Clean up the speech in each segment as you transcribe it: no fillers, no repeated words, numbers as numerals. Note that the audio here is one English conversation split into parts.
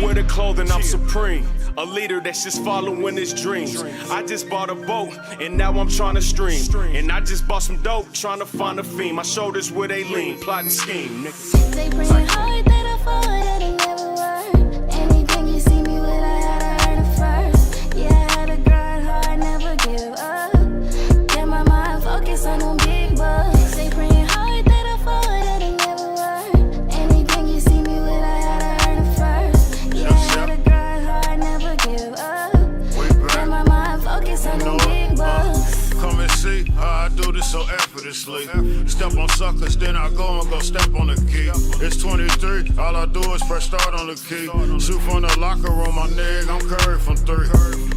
wear the clothing, I'm supreme. A leader that's just following his dreams. I just bought a boat, and now I'm trying to stream. And I just bought some dope, trying to find a fiend. My shoulders where they lean, plotting scheme, nigga. They bring it hard that I fall, that it never worked. Anything you see me with, I had to earn it first. Yeah, I had to grind hard, never give up. Get my mind focused on them big bucks. They bring it hard that I fall, that it never worked. Anything you see me with, I had to earn it first. Yeah, I had to grind hard, never give up. Get my mind focused on them big bucks. Come and see how I do this so effortlessly. Step on suckers, then I go step on the key. It's 23, all I do is press start on the key. Shoot from the locker room, my nigga, I'm Curry from 3.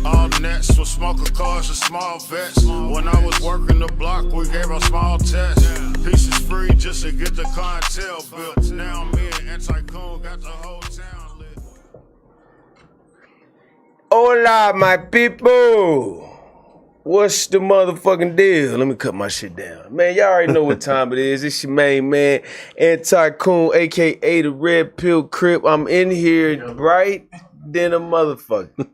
All nets with smoker cars and small vets. When I was working the block, we gave our small tests. Pieces free just to get the clientele built. Now me and Anti-Coon got the whole town lit. Hola, my people. What's the motherfucking deal? Let me cut my shit down. Man, y'all already know what time it is. It's your main man, Anti-Coon, a.k.a. the Red Pill Crip. I'm in here bright than a motherfucker.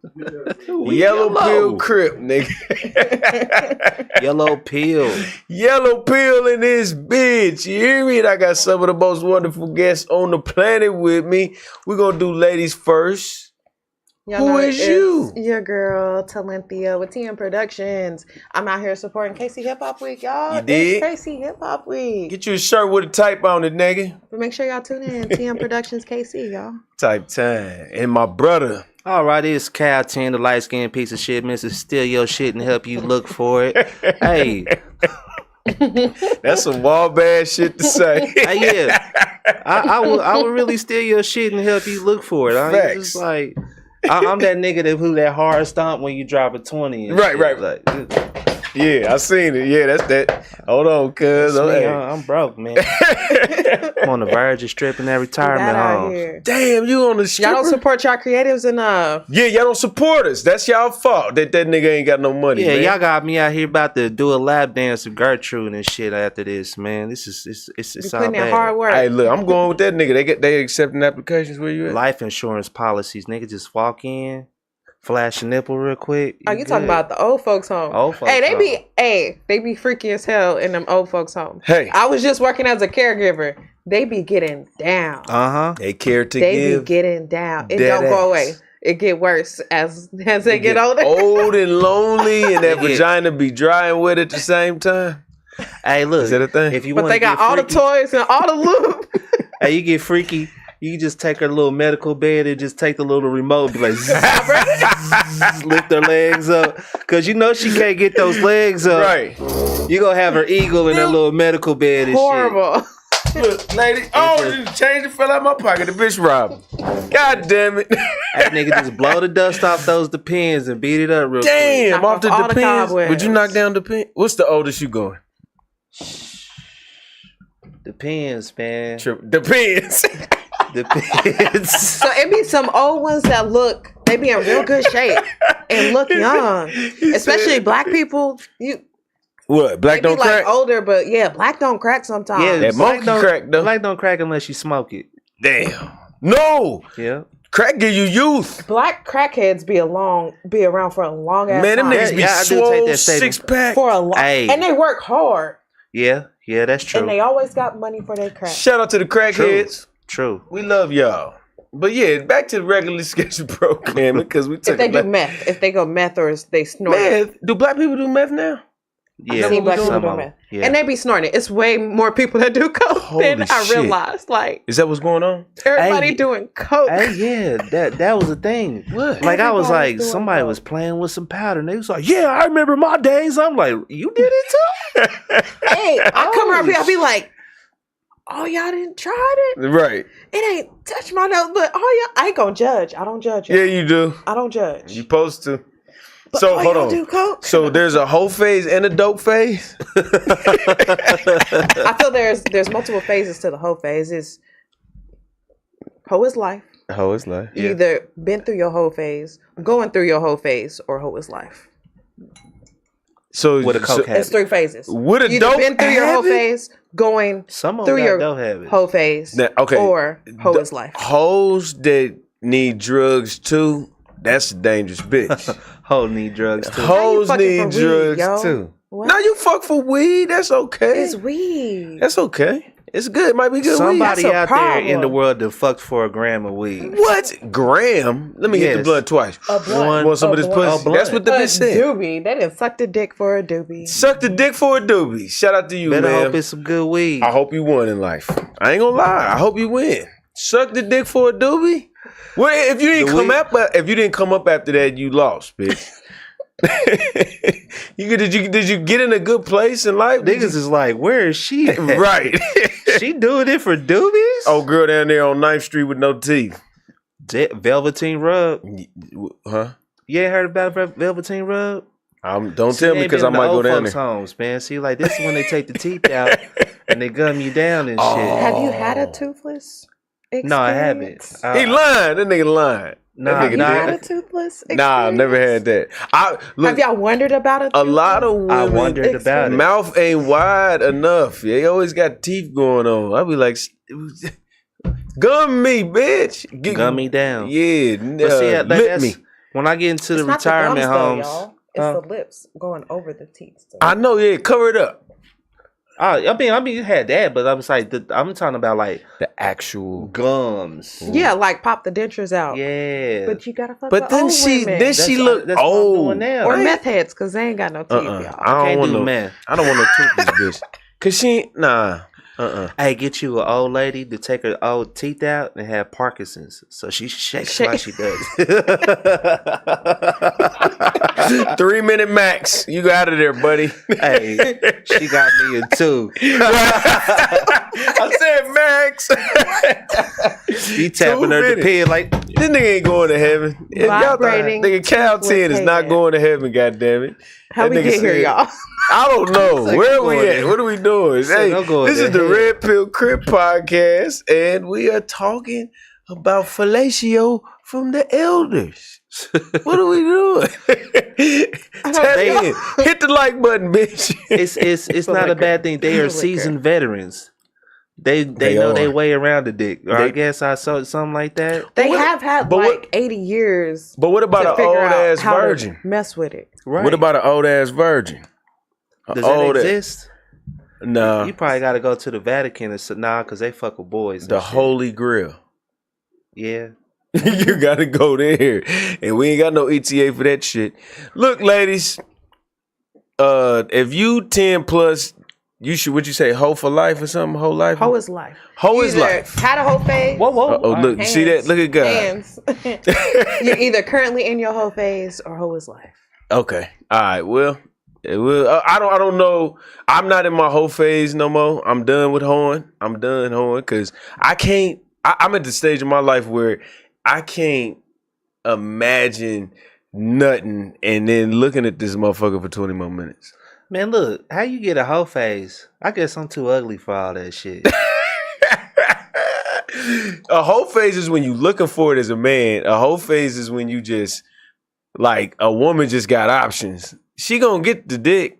Yellow Pill Crip, nigga. Yellow Pill. Yellow Pill in this bitch. You hear me? And I got some of the most wonderful guests on the planet with me. We're going to do ladies first. Y'all Who know is it's you? Your girl, Talenthia with TM Productions. I'm out here supporting KC Hip Hop Week, y'all. You did? It's KC Hip Hop Week. Get you a shirt with a type on it, nigga. But make sure y'all tune in. TM Productions KC, y'all. Type time. And my brother. All right, it's Cal 10, the light-skinned piece of shit, Mr. Steal your shit and help you look for it. Hey. That's some wall bad shit to say. Yeah. I would really steal your shit and help you look for it. Facts. Just like... I'm that nigga that who that hard stomp when you drop a 20. And Right, shit. right. Like, Yeah, I seen it. Yeah, that's that. Hold on, cuz. I'm broke, man. I'm on the verge of stripping that retirement home. Damn, you on the stripper? Y'all don't support y'all creatives and Yeah, y'all don't support us. That's y'all fault that nigga ain't got no money. Yeah, man. y'all got me out here about to do a lap dance with Gertrude and shit after this, man. This is it's all putting in bad. hard work. Hey, look, I'm going with that nigga. They accepting applications where you at? Life insurance policies, nigga, just walk in, flash a nipple real quick. Oh, you talking about the old folks home? Old folks Hey, home. they be freaky as hell in them old folks home. Hey. I was just working as a caregiver. They be getting down. They care to They give. be getting down. It that don't go ass. away. It get worse as they get older. Old and lonely, and that Yeah. vagina be dry and wet at the same time. Hey, look. Is that a thing? If you But want they to got get all the freaky, toys and all the lube. hey, you get freaky. You can just take her little medical bed and just take the little remote and be like, lift her legs up. Because you know she can't get those legs up. Right. You going to have her eagle in her little medical bed and Horrible. Look, lady. Oh, the change fell out my pocket. The bitch robbed. God damn it. shit. That nigga just blow the dust off those depends and beat it up real quick. Damn, Knock off the off all the depends. cobwebs. Would you knock down the pin? What's the oldest you going? Depends, man. Depends. Depends. So it be some old ones that look, they be in real good shape and look young. Especially black people. What? Black They be don't crack? like older, but yeah, black don't crack sometimes. Yeah, That black monkey don't- crack, though. Black don't crack unless you smoke it. Damn. No. Yeah. Crack give you youth. Black crackheads be around for a long ass Man, them time. niggas be Yeah, I do take swole, that statement. 6-pack. For a long, Hey. and they work hard, Yeah, that's true. and they always got money for their crack. Shout out to the crackheads. True. We love y'all. But yeah, back to the regular schedule program because we took If they do meth, if they go meth or they snort it. meth. Do black people do meth now? Yeah, I see black people some do of meth. them. Yeah. And they be snorting it. It's way more people that do coke than Holy I shit. realized. Like, Is that what's going on? everybody Hey. doing coke. Hey, yeah, that was the thing. What? Like I was Everybody's like, doing somebody coke. was playing with some powder, and they was like, "Yeah, I remember my days." I'm like, "You did it too?" Hey, I come around Holy here, I be like, oh, y'all didn't try it? Right. It ain't touched my nose, but oh, y'all, I ain't gonna judge. I don't judge y'all. Yeah, you do. I don't judge. You supposed to. But So oh, hold y'all on. do coke? So there's a hoe phase and a dope phase? I feel there's multiple phases to the hoe phase. It's hoe is life. Hoe is life. You either been through your hoe phase, going through your hoe phase, or hoe is life. So With a coke habit. It's 3 phases. Would a You dope either been through your hoe habit? phase, going Some of through them your don't have it. hoe phase, Now, okay. or hoe The is life. Hoes that need drugs too, that's a dangerous bitch. Hoes need drugs too. Hoes fucking need for weed, drugs yo? too. What? Now you fuck for weed, that's okay. It's weed. That's okay. It's good. It might be good Somebody weed. That's out a there in the problem. world that fucked for a gram of weed. What? Graham? Let me hit the Yes. blood twice. A blunt. Want some of this pussy? blunt. That's what the A bitch said. doobie. They didn't suck the dick for a doobie. Suck the dick for a doobie. Shout out to you, Better man. hope it's some good weed. I hope you won in life. I ain't gonna lie. I hope you win. Suck the dick for a doobie. Well, if you didn't come up after that, you lost, bitch. Did you get in a good place in life? Niggas is like, where is she at? Right. She doing it for doobies? Oh, girl down there on 9th Street with no teeth. Velveteen Rub. Huh? You ain't heard about Velveteen Rub? Don't See, tell they me ain't because been I in the might go old down folks' there. homes, man. See, like this is when they take the teeth out and they gum you down and shit. Have you had a toothless experience? No, I haven't. He lying. That nigga lying. Nah, That nigga You nah. had a did. toothless experience? Nah, I never had that. Have y'all wondered about it? A lot of women, I wondered about it. mouth ain't wide enough. They always got teeth going on. I be like, gum me, bitch. Gum me down. Yeah, But see, lip that's, me. when I get into It's the not the retirement gums, though, homes. y'all. It's the lips going over the teeth. So. I know, yeah, cover it up. I mean, you had that, but I was like, I'm talking about like The actual. gums. Yeah, like pop the dentures out. Yeah. But you gotta fuck But the then old she, women. then she look that's what I'm old. doing now. Or Right. meth heads, because they ain't got no teeth, y'all. I don't Can't want do no meth. I don't want no toothless bitch. Cause she nah. Hey, get you an old lady to take her old teeth out and have Parkinson's, so she shakes like she does. 3 minute max. You got out of there, buddy. Hey, she got me in two. I said max. You tapping 2 her to minutes. pin like This nigga ain't going to heaven. Vibrating Nigga, Cal with 10 is not head. going to heaven, goddammit. How we That nigga get here, said- y'all? I don't know. like Where I'm we going at? there. What are we doing? Hey, I'm going this is the there. Red Pill Crip Podcast, and we are talking about fellatio from the elders. What are we doing? Tap in. Hit the like button, bitch. it's not a bad thing. They are seasoned veterans. They know their are. way around the dick. Or I They- guess I saw something like that. They what- have had but like what- 80 years But what about to an figure old out ass how virgin? to mess with it. Right. What about an old ass virgin? Does that exist? Nah. You probably got to go to the Vatican and say, nah, because they fuck with boys. and The shit. Holy Grail. Yeah. You gotta go there. And we ain't got no ETA for that shit. Look, ladies, if you 10 plus, you should, what you say, hoe for life or something? Whole life? Hoe is life. Hoe is Either life. Had a hoe phase. Whoa. Oh, look, you see that? Look at God. Hands. You're either currently in your hoe phase or hoe is life. Okay. All right. Well, I don't know. I'm not in my hoe phase no more. I'm done with hoeing. I'm done hoeing because I can't. I'm at the stage of my life where I can't imagine nothing and then looking at this motherfucker for 20 more minutes. Man, look, how you get a hoe phase? I guess I'm too ugly for all that shit. A hoe phase is when you looking for it as a man. A hoe phase is when you just like a woman just got options. She gonna get the dick.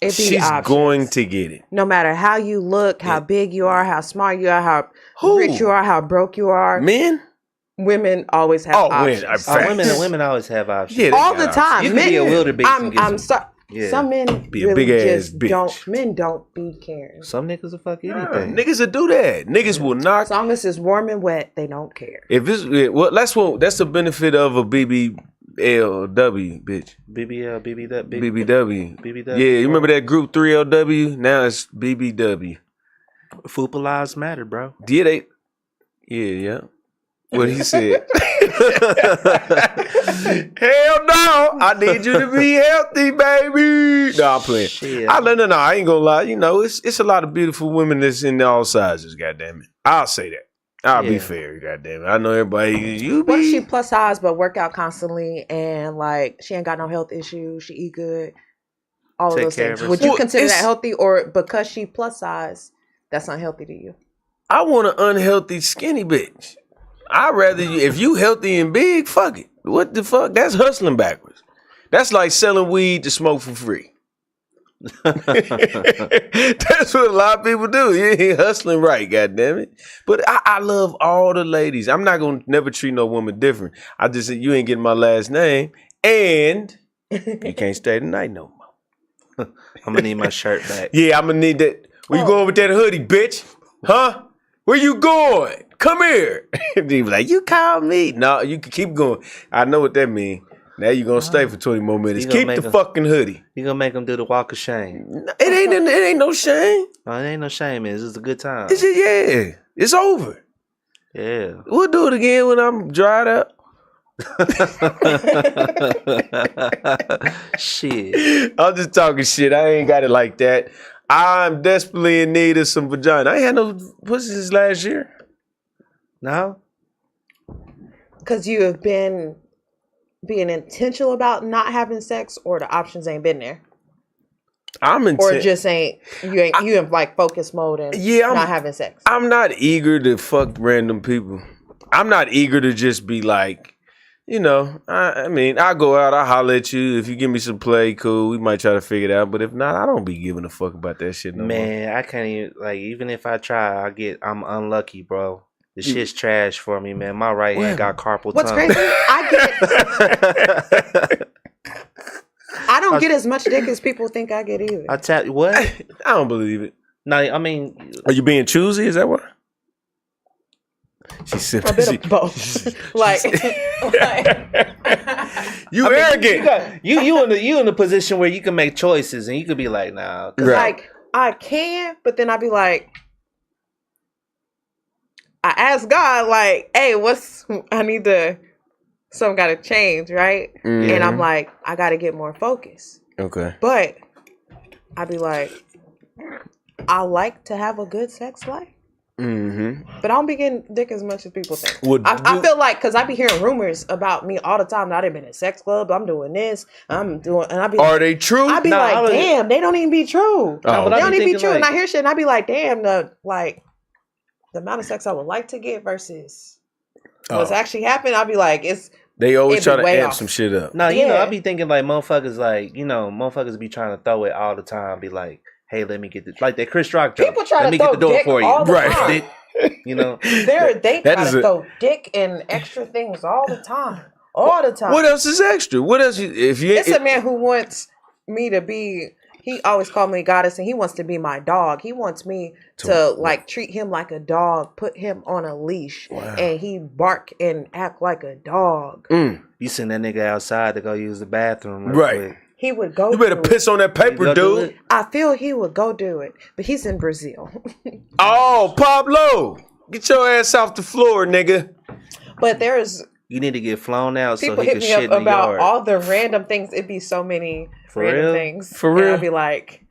It be She's options. going to get it. No matter how you look, how big you are, how smart you are, how Who? rich you are, how broke you are, Men? women always have Oh, options. women. Women always have options. Yeah, they All got the options. time. You can be a wildebeest and get I'm some- sorry. Yeah. Some men Be a really big ass just bitch. don't. Men don't be caring. Some niggas will fuck Nah, anything. niggas will do that. Niggas will knock. As long as it's warm and wet, they don't care. If it's well, that's the benefit of a BBLW, bitch. BBL, BBW. BBW. BBW. Yeah, you remember that group 3LW? Now it's BBW. Fupa lives matter, bro. Yeah, they. Yeah. What he said. Hell no! I need you to be healthy, baby. No, I'm playing. Shit. I ain't gonna lie. You know, it's a lot of beautiful women that's in all sizes. Goddamn it, I'll say that. I'll be Yeah. fair. Goddamn it, I know everybody. You What if she be. plus size but work out constantly and like she ain't got no health issues, she eat good, all of Take those care of things. Would herself. you Well, consider it's- that healthy, or because she plus size, that's unhealthy to you? I want an unhealthy skinny bitch. I'd rather you if you healthy and big. Fuck it. What the fuck? That's hustling backwards. That's like selling weed to smoke for free. That's what a lot of people do. You ain't hustling right, goddammit. But I love all the ladies. I'm not gonna never treat no woman different. I just said you ain't getting my last name, and you can't stay tonight no more. I'm gonna need my shirt back. Yeah, I'm gonna need that. Where you going with that hoodie, bitch? Huh? Where you going? Come here. They be like, you call me. No, you can keep going. I know what that means. Now you gonna stay for 20 more minutes. Keep the fucking hoodie. You gonna make them do the walk of shame. It ain't no shame. No, it ain't no shame. It's just a good time. It's just, yeah. It's over. Yeah. We'll do it again when I'm dried up. Shit. I'm just talking shit. I ain't got it like that. I'm desperately in need of some vagina. I ain't had no pussy since last year. No? Because you have been being intentional about not having sex, or the options ain't been there, or just ain't you in like focus mode and not having sex. I'm not eager to fuck random people. I'm not eager to just be like, you know, I mean, I'll go out, I'll holler at you. If you give me some play, cool, we might try to figure it out. But if not, I don't be giving a fuck about that shit no more. Man, I can't even, like, even if I try, I'm unlucky, bro. The shit's trash for me, man. My right hand got carpal tunnel. What's crazy? I don't get as much dick as people think I get either. I tell you what? I don't believe it. No, I mean, are you being choosy? Is that what? She's sipping. A bit of both. You arrogant. You in the position where you can make choices and you could be like, nah. Right. Like I can, but then I'd be like, I ask God, like, hey, something got to change, right? Mm-hmm. And I'm like, I got to get more focused. Okay. But I'd be like, I like to have a good sex life. Mm-hmm. But I don't be getting dick as much as people think. I feel like, because I be hearing rumors about me all the time. That I've been in sex club. I'm doing this. And I be. Are they true? I be like, damn, they don't even be true. Oh. They don't even be true. And I hear shit, and I be like, damn, the amount of sex I would like to get versus what's actually happened. I'd be like, they always try to amp off some shit up. No, you know, I be thinking like motherfuckers be trying to throw it all the time. Be like, hey, let me get this. Like that Chris Rock joke. People try let to me throw get the door dick for you. all the Right. time. You know, they try to throw dick and extra things all the time. All the time. What else is extra? What else? It's a man who wants me to be. He always called me goddess, and he wants to be my dog. He wants me to like treat him like a dog, put him on a leash, and he bark and act like a dog. You send that nigga outside to go use the bathroom, right? Quick. He would go. You better piss on that paper, dude. I feel he would go do it, but he's in Brazil. Oh, Pablo, get your ass off the floor, nigga. But there's. You need to get flown out people so he hit can me shit up in the about yard. all the random things. It'd be so many random things. For real? I'd be like,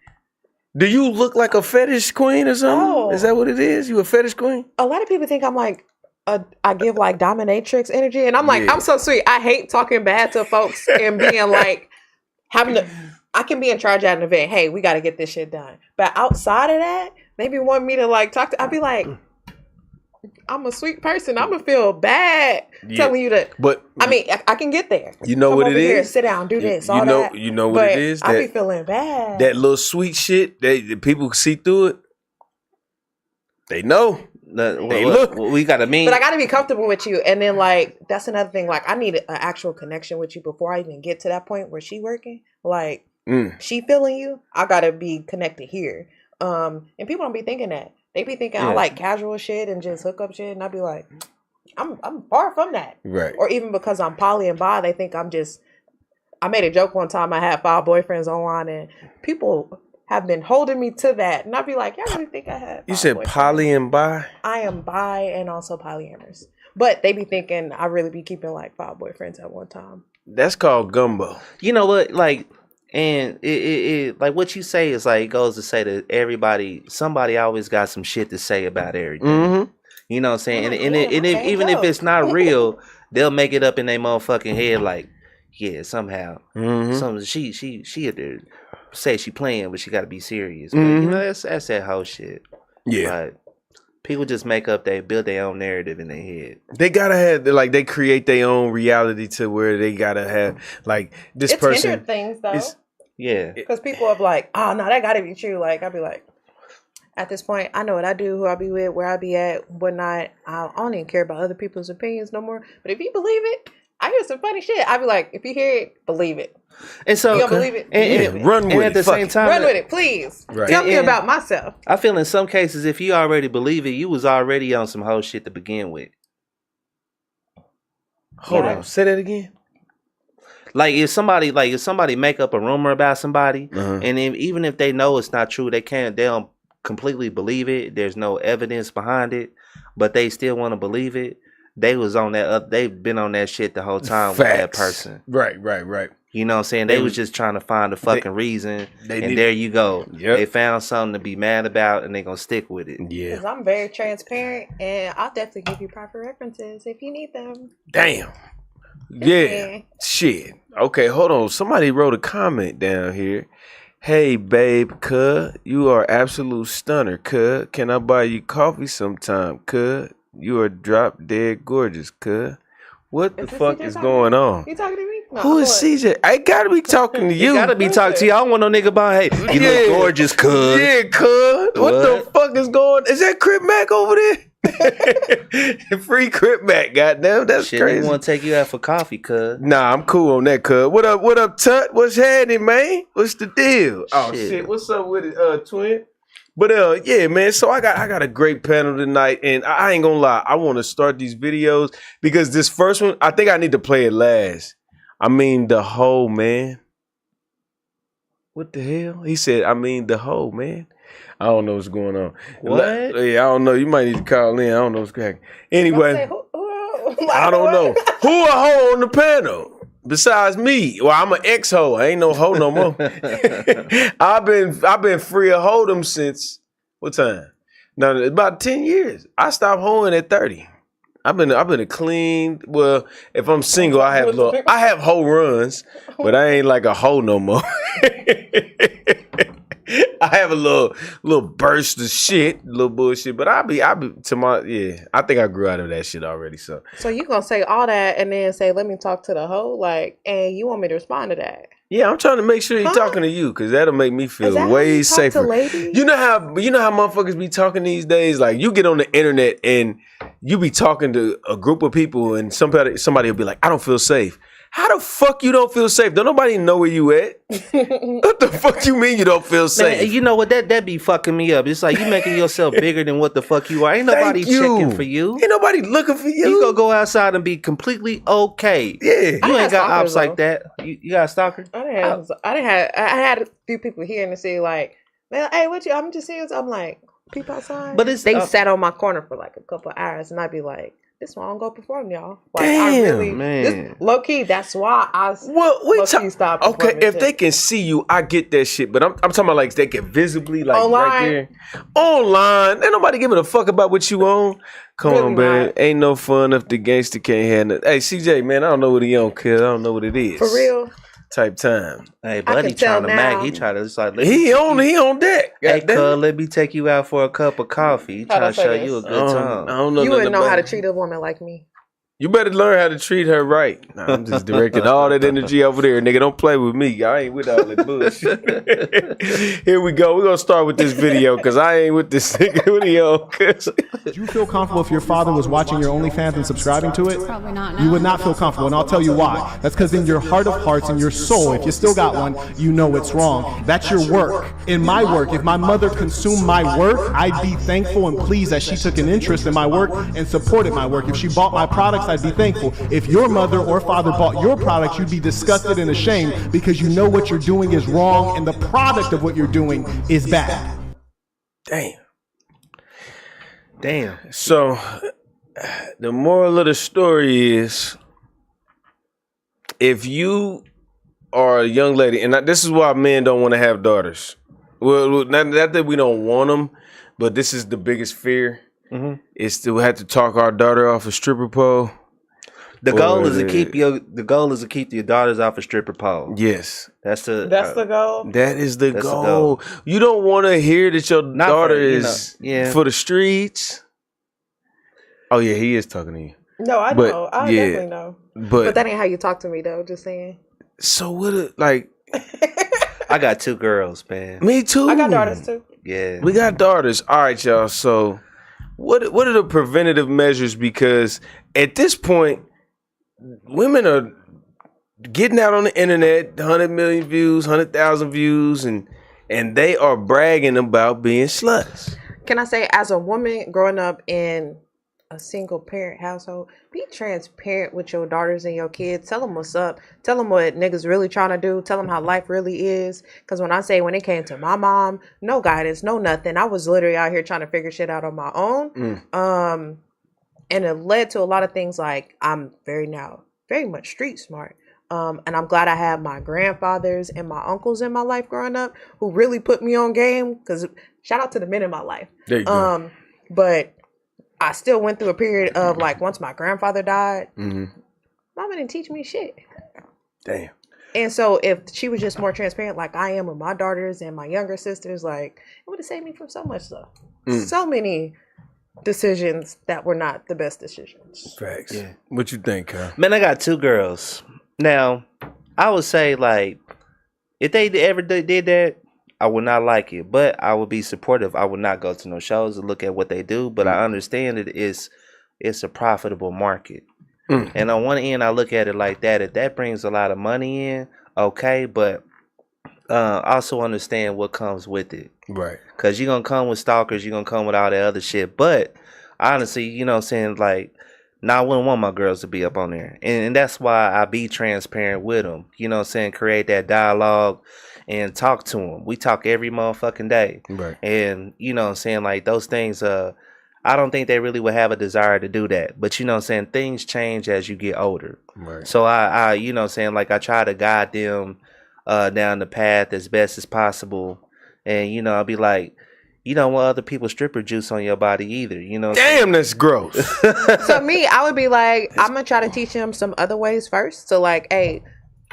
do you look like a fetish queen or something? No. Is that what it is? You a fetish queen? a lot of people think I'm like, I give like dominatrix energy, and I'm like, I'm so sweet. I hate talking bad to folks and being like, I can be in charge at an event. Hey, we got to get this shit done. But outside of that, maybe want me to like talk to. I'd be like, I'm a sweet person. I'm gonna feel bad telling you that. But I mean, I can get there. You know what it is? Here, sit down, do this. You all know, that. you know what but it is. I be feeling bad. That little sweet shit. The people see through it. They know. Look. We got to mean. But I got to be comfortable with you, and then like that's another thing. Like I need an actual connection with you before I even get to that point where she working. Like she feeling you. I gotta be connected here. And people don't be thinking that. They be thinking I like casual shit and just hook up shit, and I be like, I'm far from that. Right. Or even because I'm poly and bi, they think I'm just. I made a joke one time. I had 5 boyfriends online, and people have been holding me to that, and I'd be like, y'all really think I had? You said boyfriends? poly and bi? I am bi and also polyamorous, but they be thinking I really be keeping like 5 boyfriends at one time. That's called gumbo. You know what? Like, and it like what you say is like, it goes to say that everybody, somebody always got some shit to say about everything. Mm-hmm. You know what I'm saying? Even if it's not real, they'll make it up in their motherfucking head like, yeah, somehow. She had to say she playing, but she got to be serious. But, you know, that's that whole shit. Yeah. Like, people just build their own narrative in their head. They gotta have, like, they create their own reality to where they gotta have, like, this person. It's hindered things, though. Yeah. Because people are like, oh no, that gotta be true. Like I'd be like, at this point, I know what I do, who I be with, where I be at, whatnot. I don't even care about other people's opinions no more. But if you believe it, I hear some funny shit. I'd be like, if you hear it, believe it. And so you don't believe it? And run with it. At the same time, run with it, please. Right. Tell me about myself. I feel in some cases, if you already believe it, you was already on some whole shit to begin with. Hold on, say that again. Like if somebody make up a rumor about somebody, and even if they know it's not true, they don't completely believe it. There's no evidence behind it, but they still want to believe it. They was on that. They've been on that shit the whole time with that person. Right. You know what I'm saying? They was just trying to find a fucking reason, and there you go. Yep. They found something to be mad about, and they gonna stick with it. Yeah. Because I'm very transparent, and I'll definitely give you proper references if you need them. Damn. Yeah. Shit. Okay, hold on. Somebody wrote a comment down here. Hey, babe, cuh, you are absolute stunner, cuh. Can I buy you coffee sometime, cuh? You are drop dead gorgeous, cuh. What the fuck is going on? You talking to me? No, Who is CJ? I gotta be talking to you. You gotta be talking to you. I don't want no nigga about, hey, you look gorgeous, cuz. Yeah, cuz. What the fuck is going? Is that Crip Mac over there? Free Crip Mac, goddamn. That's shit, crazy. I want to take you out for coffee, cuz. Nah, I'm cool on that, cuz. What up, Tut? What's happening, man? What's the deal? Oh shit, what's up with it, twin? But yeah, man. So I got a great panel tonight, and I ain't gonna lie. I want to start these videos because this first one, I think I need to play it last. I mean the whole man. What the hell? He said, I mean the whole man. I don't know what's going on. What? Yeah, I don't know. You might need to call in. I don't know what's cracking. Anyway, I don't know. Who a hoe on the panel besides me? Well, I'm an ex-hoe. I ain't no hoe no more. I've been free of hoedom since what time? Now about 10 years. I stopped hoeing at 30. I've been a clean. Well, if I'm single, I have hoe runs, but I ain't like a hoe no more. I have a little burst of shit, little bullshit, but I be to my I think I grew out of that shit already. So you gonna say all that and then say, let me talk to the hoe, like, and you want me to respond to that? Yeah, I'm trying to make sure he's talking to you because that'll make me feel way safer. You know how motherfuckers be talking these days? Like you get on the internet and you be talking to a group of people and somebody will be like, I don't feel safe. How the fuck you don't feel safe? Don't nobody know where you at? What the fuck you mean you don't feel safe? Man, you know what? That be fucking me up. It's like you making yourself bigger than what the fuck you are. Ain't nobody checking for you. Ain't nobody looking for you. You gonna go outside and be completely okay. Yeah. You ain't got ops like that. You got a stalker? I had a few people here in the city like, man, hey, what you? I'm just seeing. I'm like, people outside. But they sat on my corner for like a couple of hours, and I'd be like, this one I'm gonna perform, y'all. Like, damn, man. Low key, that's why I stopped. Okay, if they can see you, I get that shit. But I'm talking about like they can visibly like online. Right there. Online. Ain't nobody giving a fuck about what you own. Come on, man. Ain't no fun if the gangster can't handle it. Hey, CJ, man, I don't know what he on, kid. I don't know what it is. For real. Type time. Hey, buddy, trying to mag. He try to just like he on deck. Hey, cuz, let me take you out for a cup of coffee. He trying to show you a good time. I don't know. You wouldn't know how to treat a woman like me. You better learn how to treat her right. Nah, I'm just directing all that energy over there. Nigga, don't play with me. I ain't with all that bullshit. Here we go. We're going to start with this video because I ain't with this nigga video. Would you feel comfortable if your father was watching your OnlyFans and subscribing to it? Probably not. No. You would not feel comfortable, and I'll tell you why. That's because in your heart of hearts, in your soul, if you still got one, you know it's wrong. That's your work. In my work, if my mother consumed my work, I'd be thankful and pleased that she took an interest in my work and supported my work. If she bought my products, I'd be thankful. If your mother or father bought your products, you'd be disgusted and ashamed because you know what you're doing is wrong and the product of what you're doing is bad. Damn. So, the moral of the story is, if you are a young lady, and this is why men don't want to have daughters. Well, not that we don't want them, but this is the biggest fear. Mm-hmm. Is to have to talk our daughter off a stripper pole. The goal is to keep your daughters off a stripper pole. Yes. That's the goal. That is the goal. You don't want to hear that your daughter is for the streets. Oh yeah, he is talking to you. No, I know. I definitely know. But that ain't how you talk to me though, just saying. So what I got 2 girls, man. Me too. I got daughters too. Yeah. We got daughters. All right, y'all. So, what are the preventative measures? Because at this point, women are getting out on the internet, 100 million views, 100,000 views, and they are bragging about being sluts. Can I say, as a woman growing up in a single parent household, be transparent with your daughters and your kids. Tell them what's up. Tell them what niggas really trying to do. Tell them how life really is. Because when it came to my mom, no guidance, no nothing. I was literally out here trying to figure shit out on my own. And it led to a lot of things like I'm very much street smart. And I'm glad I had my grandfathers and my uncles in my life growing up who really put me on game. Because shout out to the men in my life. There you go. But I still went through a period of like once my grandfather died, mama didn't teach me shit. Damn. And so if she was just more transparent like I am with my daughters and my younger sisters, like it would have saved me from so much stuff. So many decisions that were not the best decisions. Facts. Yeah. What you think, Kyle? Man, I got 2 girls. Now, I would say like if they ever did that, I would not like it, but I would be supportive. I would not go to no shows and look at what they do, but I understand it's a profitable market. And on one end, I look at it like that. If that brings a lot of money in, okay, but also understand what comes with it. Right. Because you're going to come with stalkers, you're going to come with all that other shit. But honestly, you know what I'm saying, like, now I wouldn't want my girls to be up on there. And that's why I be transparent with them. You know what I'm saying? Create that dialogue and talk to them. We talk every motherfucking day. Right. And, you know what I'm saying, like, those things, I don't think they really would have a desire to do that. But, you know what I'm saying, things change as you get older. Right. So, I you know what I'm saying, like, I try to guide them down the path as best as possible. And, you know, I'll be like, you don't want other people's stripper juice on your body either, you know? Damn, that's gross. So me, I would be like, I'm going to try to teach him some other ways first. So like, hey,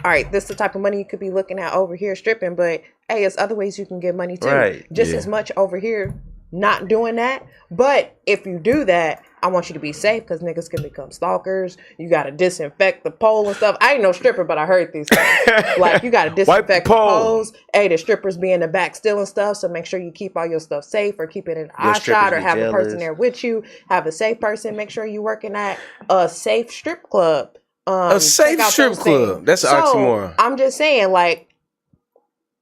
all right, this is the type of money you could be looking at over here stripping, but hey, there's other ways you can get money too. Right. Just as much over here not doing that. But if you do that, I want you to be safe because niggas can become stalkers. You got to disinfect the pole and stuff. I ain't no stripper, but I heard these things. Like, you got to disinfect the poles. Hey, the strippers be in the back stealing stuff, so make sure you keep all your stuff safe or keep it in eye shot or have a person there with you. Have a safe person. Make sure you're working at a safe strip club. A safe strip club. That's an oxymoron. I'm just saying, like,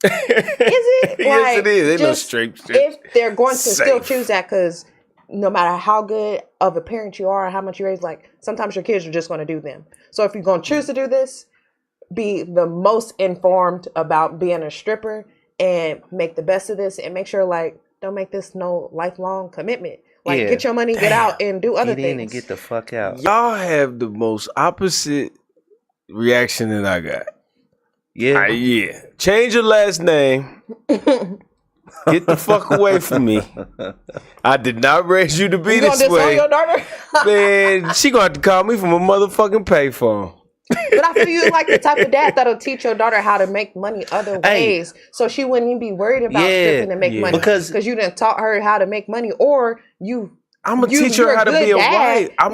is it? Like, yes, it is. Ain't no straight. If they're going to still choose that, because no matter how good of a parent you are or how much you raise, like, sometimes your kids are just going to do them. So if you're going to choose to do this, be the most informed about being a stripper and make the best of this and make sure, like, don't make this no lifelong commitment. Like, get your money, get out, and do other things. Get in and get the fuck out. Y'all have the most opposite reaction that I got. Yeah. Yeah. Change your last name. Get the fuck away from me. I did not raise you to be this way. Your daughter? Man, she gonna have to call me from a motherfucking payphone. But I feel you like the type of dad that'll teach your daughter how to make money other ways, so she wouldn't even be worried about stripping to make money because you didn't taught her how to make money, or I'm gonna teach her how to be a wife. I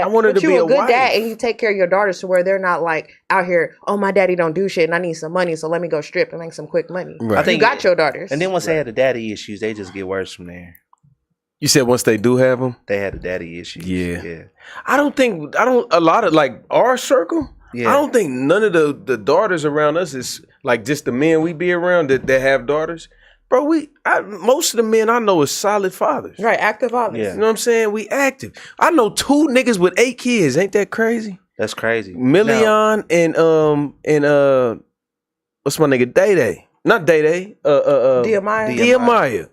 want her to be a good dad, and you take care of your daughters to where they're not like out here. Oh, my daddy don't do shit, and I need some money, so let me go strip and make some quick money. Right. I think you got your daughters, and then once they had the daddy issues, they just get worse from there. You said once they do have them, they had the daddy issues. Yeah. I don't a lot of like our circle. Yeah. I don't think none of the daughters around us is like just the men we be around that have daughters. Bro, most of the men I know is solid fathers. Right, active fathers. Yeah. You know what I'm saying? We active. I know 2 niggas with 8 kids. Ain't that crazy? That's crazy. Million and what's my nigga? Day. Not Day. Diamaya.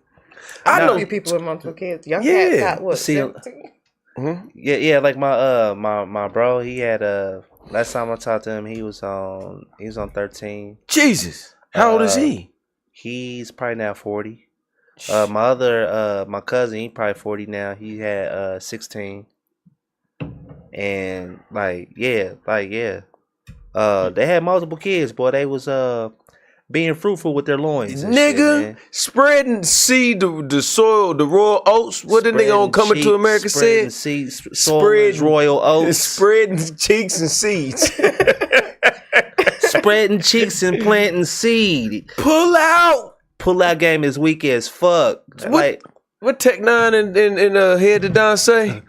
I know a few people with multiple kids. Young cat got what? 17? Yeah, like my bro, he had last time I talked to him, he was on 13. Jesus. How old is he? He's probably now 40. My cousin, he probably 40 now. He had 16. And they had multiple kids, boy. They was being fruitful with their loins. Nigga, spreading seed, the soil, the royal oats. What the nigga on Coming to America said? Spreading royal oats. Spreading cheeks and seeds. Spreading cheeks and planting seed. Pull out. Pull out game is weak as fuck. What Tech Nine and Head to Don say?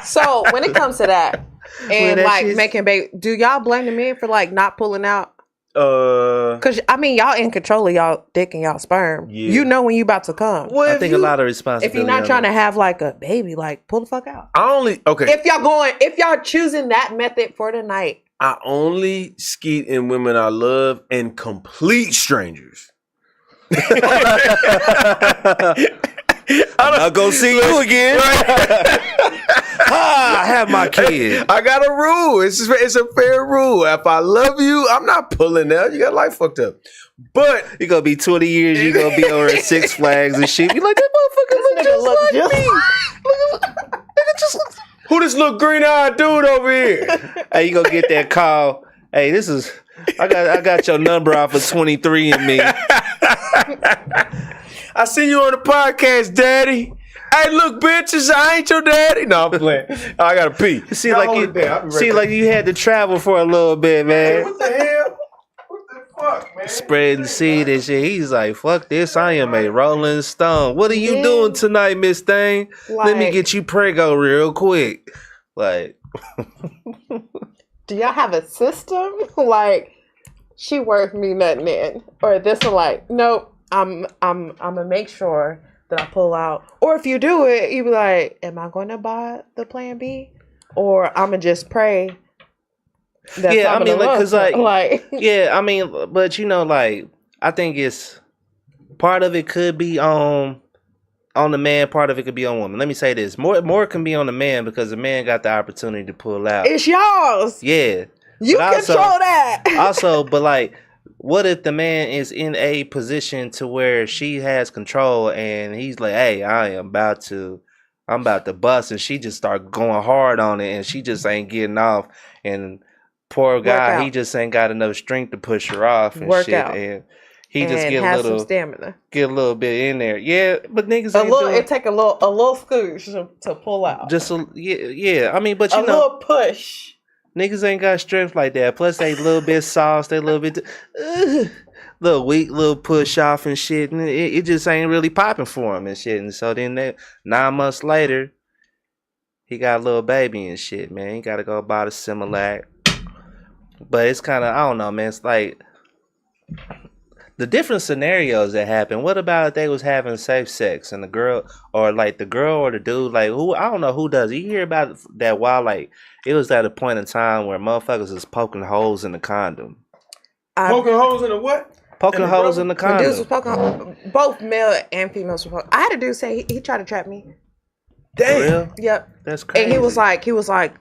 So when it comes to that and like making baby, do y'all blame the men for like not pulling out? Cause I mean y'all in control of y'all dick and y'all sperm. Yeah. You know when you about to come. I think a lot of responsibility. If you're not trying to have like a baby, like pull the fuck out. If y'all choosing that method for the night. I only skeet in women I love and complete strangers. I'm not gonna see you again. I have my kid. I got a rule. It's a fair rule. If I love you, I'm not pulling out. You got life fucked up. But you're gonna be 20 years. You're gonna be over at Six Flags and shit. Be like, that motherfucker look just like me. Nigga just looks. Who this little green-eyed dude over here? Hey, you gonna get that call? Hey, this is. I got your number off of 23andMe. I see you on the podcast, Daddy. Hey, look, bitches, I ain't your daddy. No, I'm playing. I gotta pee. See, like you had to travel for a little bit, man. Hey, what the hell? What the fuck, man? Spreading seed and shit. He's like, fuck this. I am a Rolling Stone. What are you doing tonight, Miss Thing? Let me get you prego real quick. Like, do y'all have a system? Like, she worth me nothing in, or this one like, nope. I'm gonna make sure that I pull out. Or if you do it, you be like, am I going to buy the plan B? Or I'm gonna just pray. Yeah, I mean, like, cause yeah, I mean, but you know, like, I think it's part of it could be on the man, part of it could be on woman. Let me say this: more can be on the man because the man got the opportunity to pull out. It's yours. Yeah, you control that. Also, but like, what if the man is in a position to where she has control and he's like, hey, I'm about to bust, and she just start going hard on it and she just ain't getting off, and poor guy, he just ain't got enough strength to push her off and shit. And he just get a little stamina. Get a little bit in there. Yeah, but niggas it take a little scooch to pull out. Just yeah. I mean, but you know, little push. Niggas ain't got strength like that. Plus, they a little bit sauce. They a little bit, little weak, little push off and shit. And it just ain't really popping for him and shit. And so then 9 months later, he got a little baby and shit, man. He got to go buy the Similac. But it's kind of, I don't know, man. It's like the different scenarios that happen. What about if they was having safe sex and the girl or the dude, like, who, I don't know who does it. You hear about that while, like, it was at a point in time where motherfuckers was poking holes in the condom. Poking holes in the what? Poking holes in the condom. Dudes was poking, both male and females were poking. I had a dude say he tried to trap me. Damn. Yep. That's crazy. And he was like,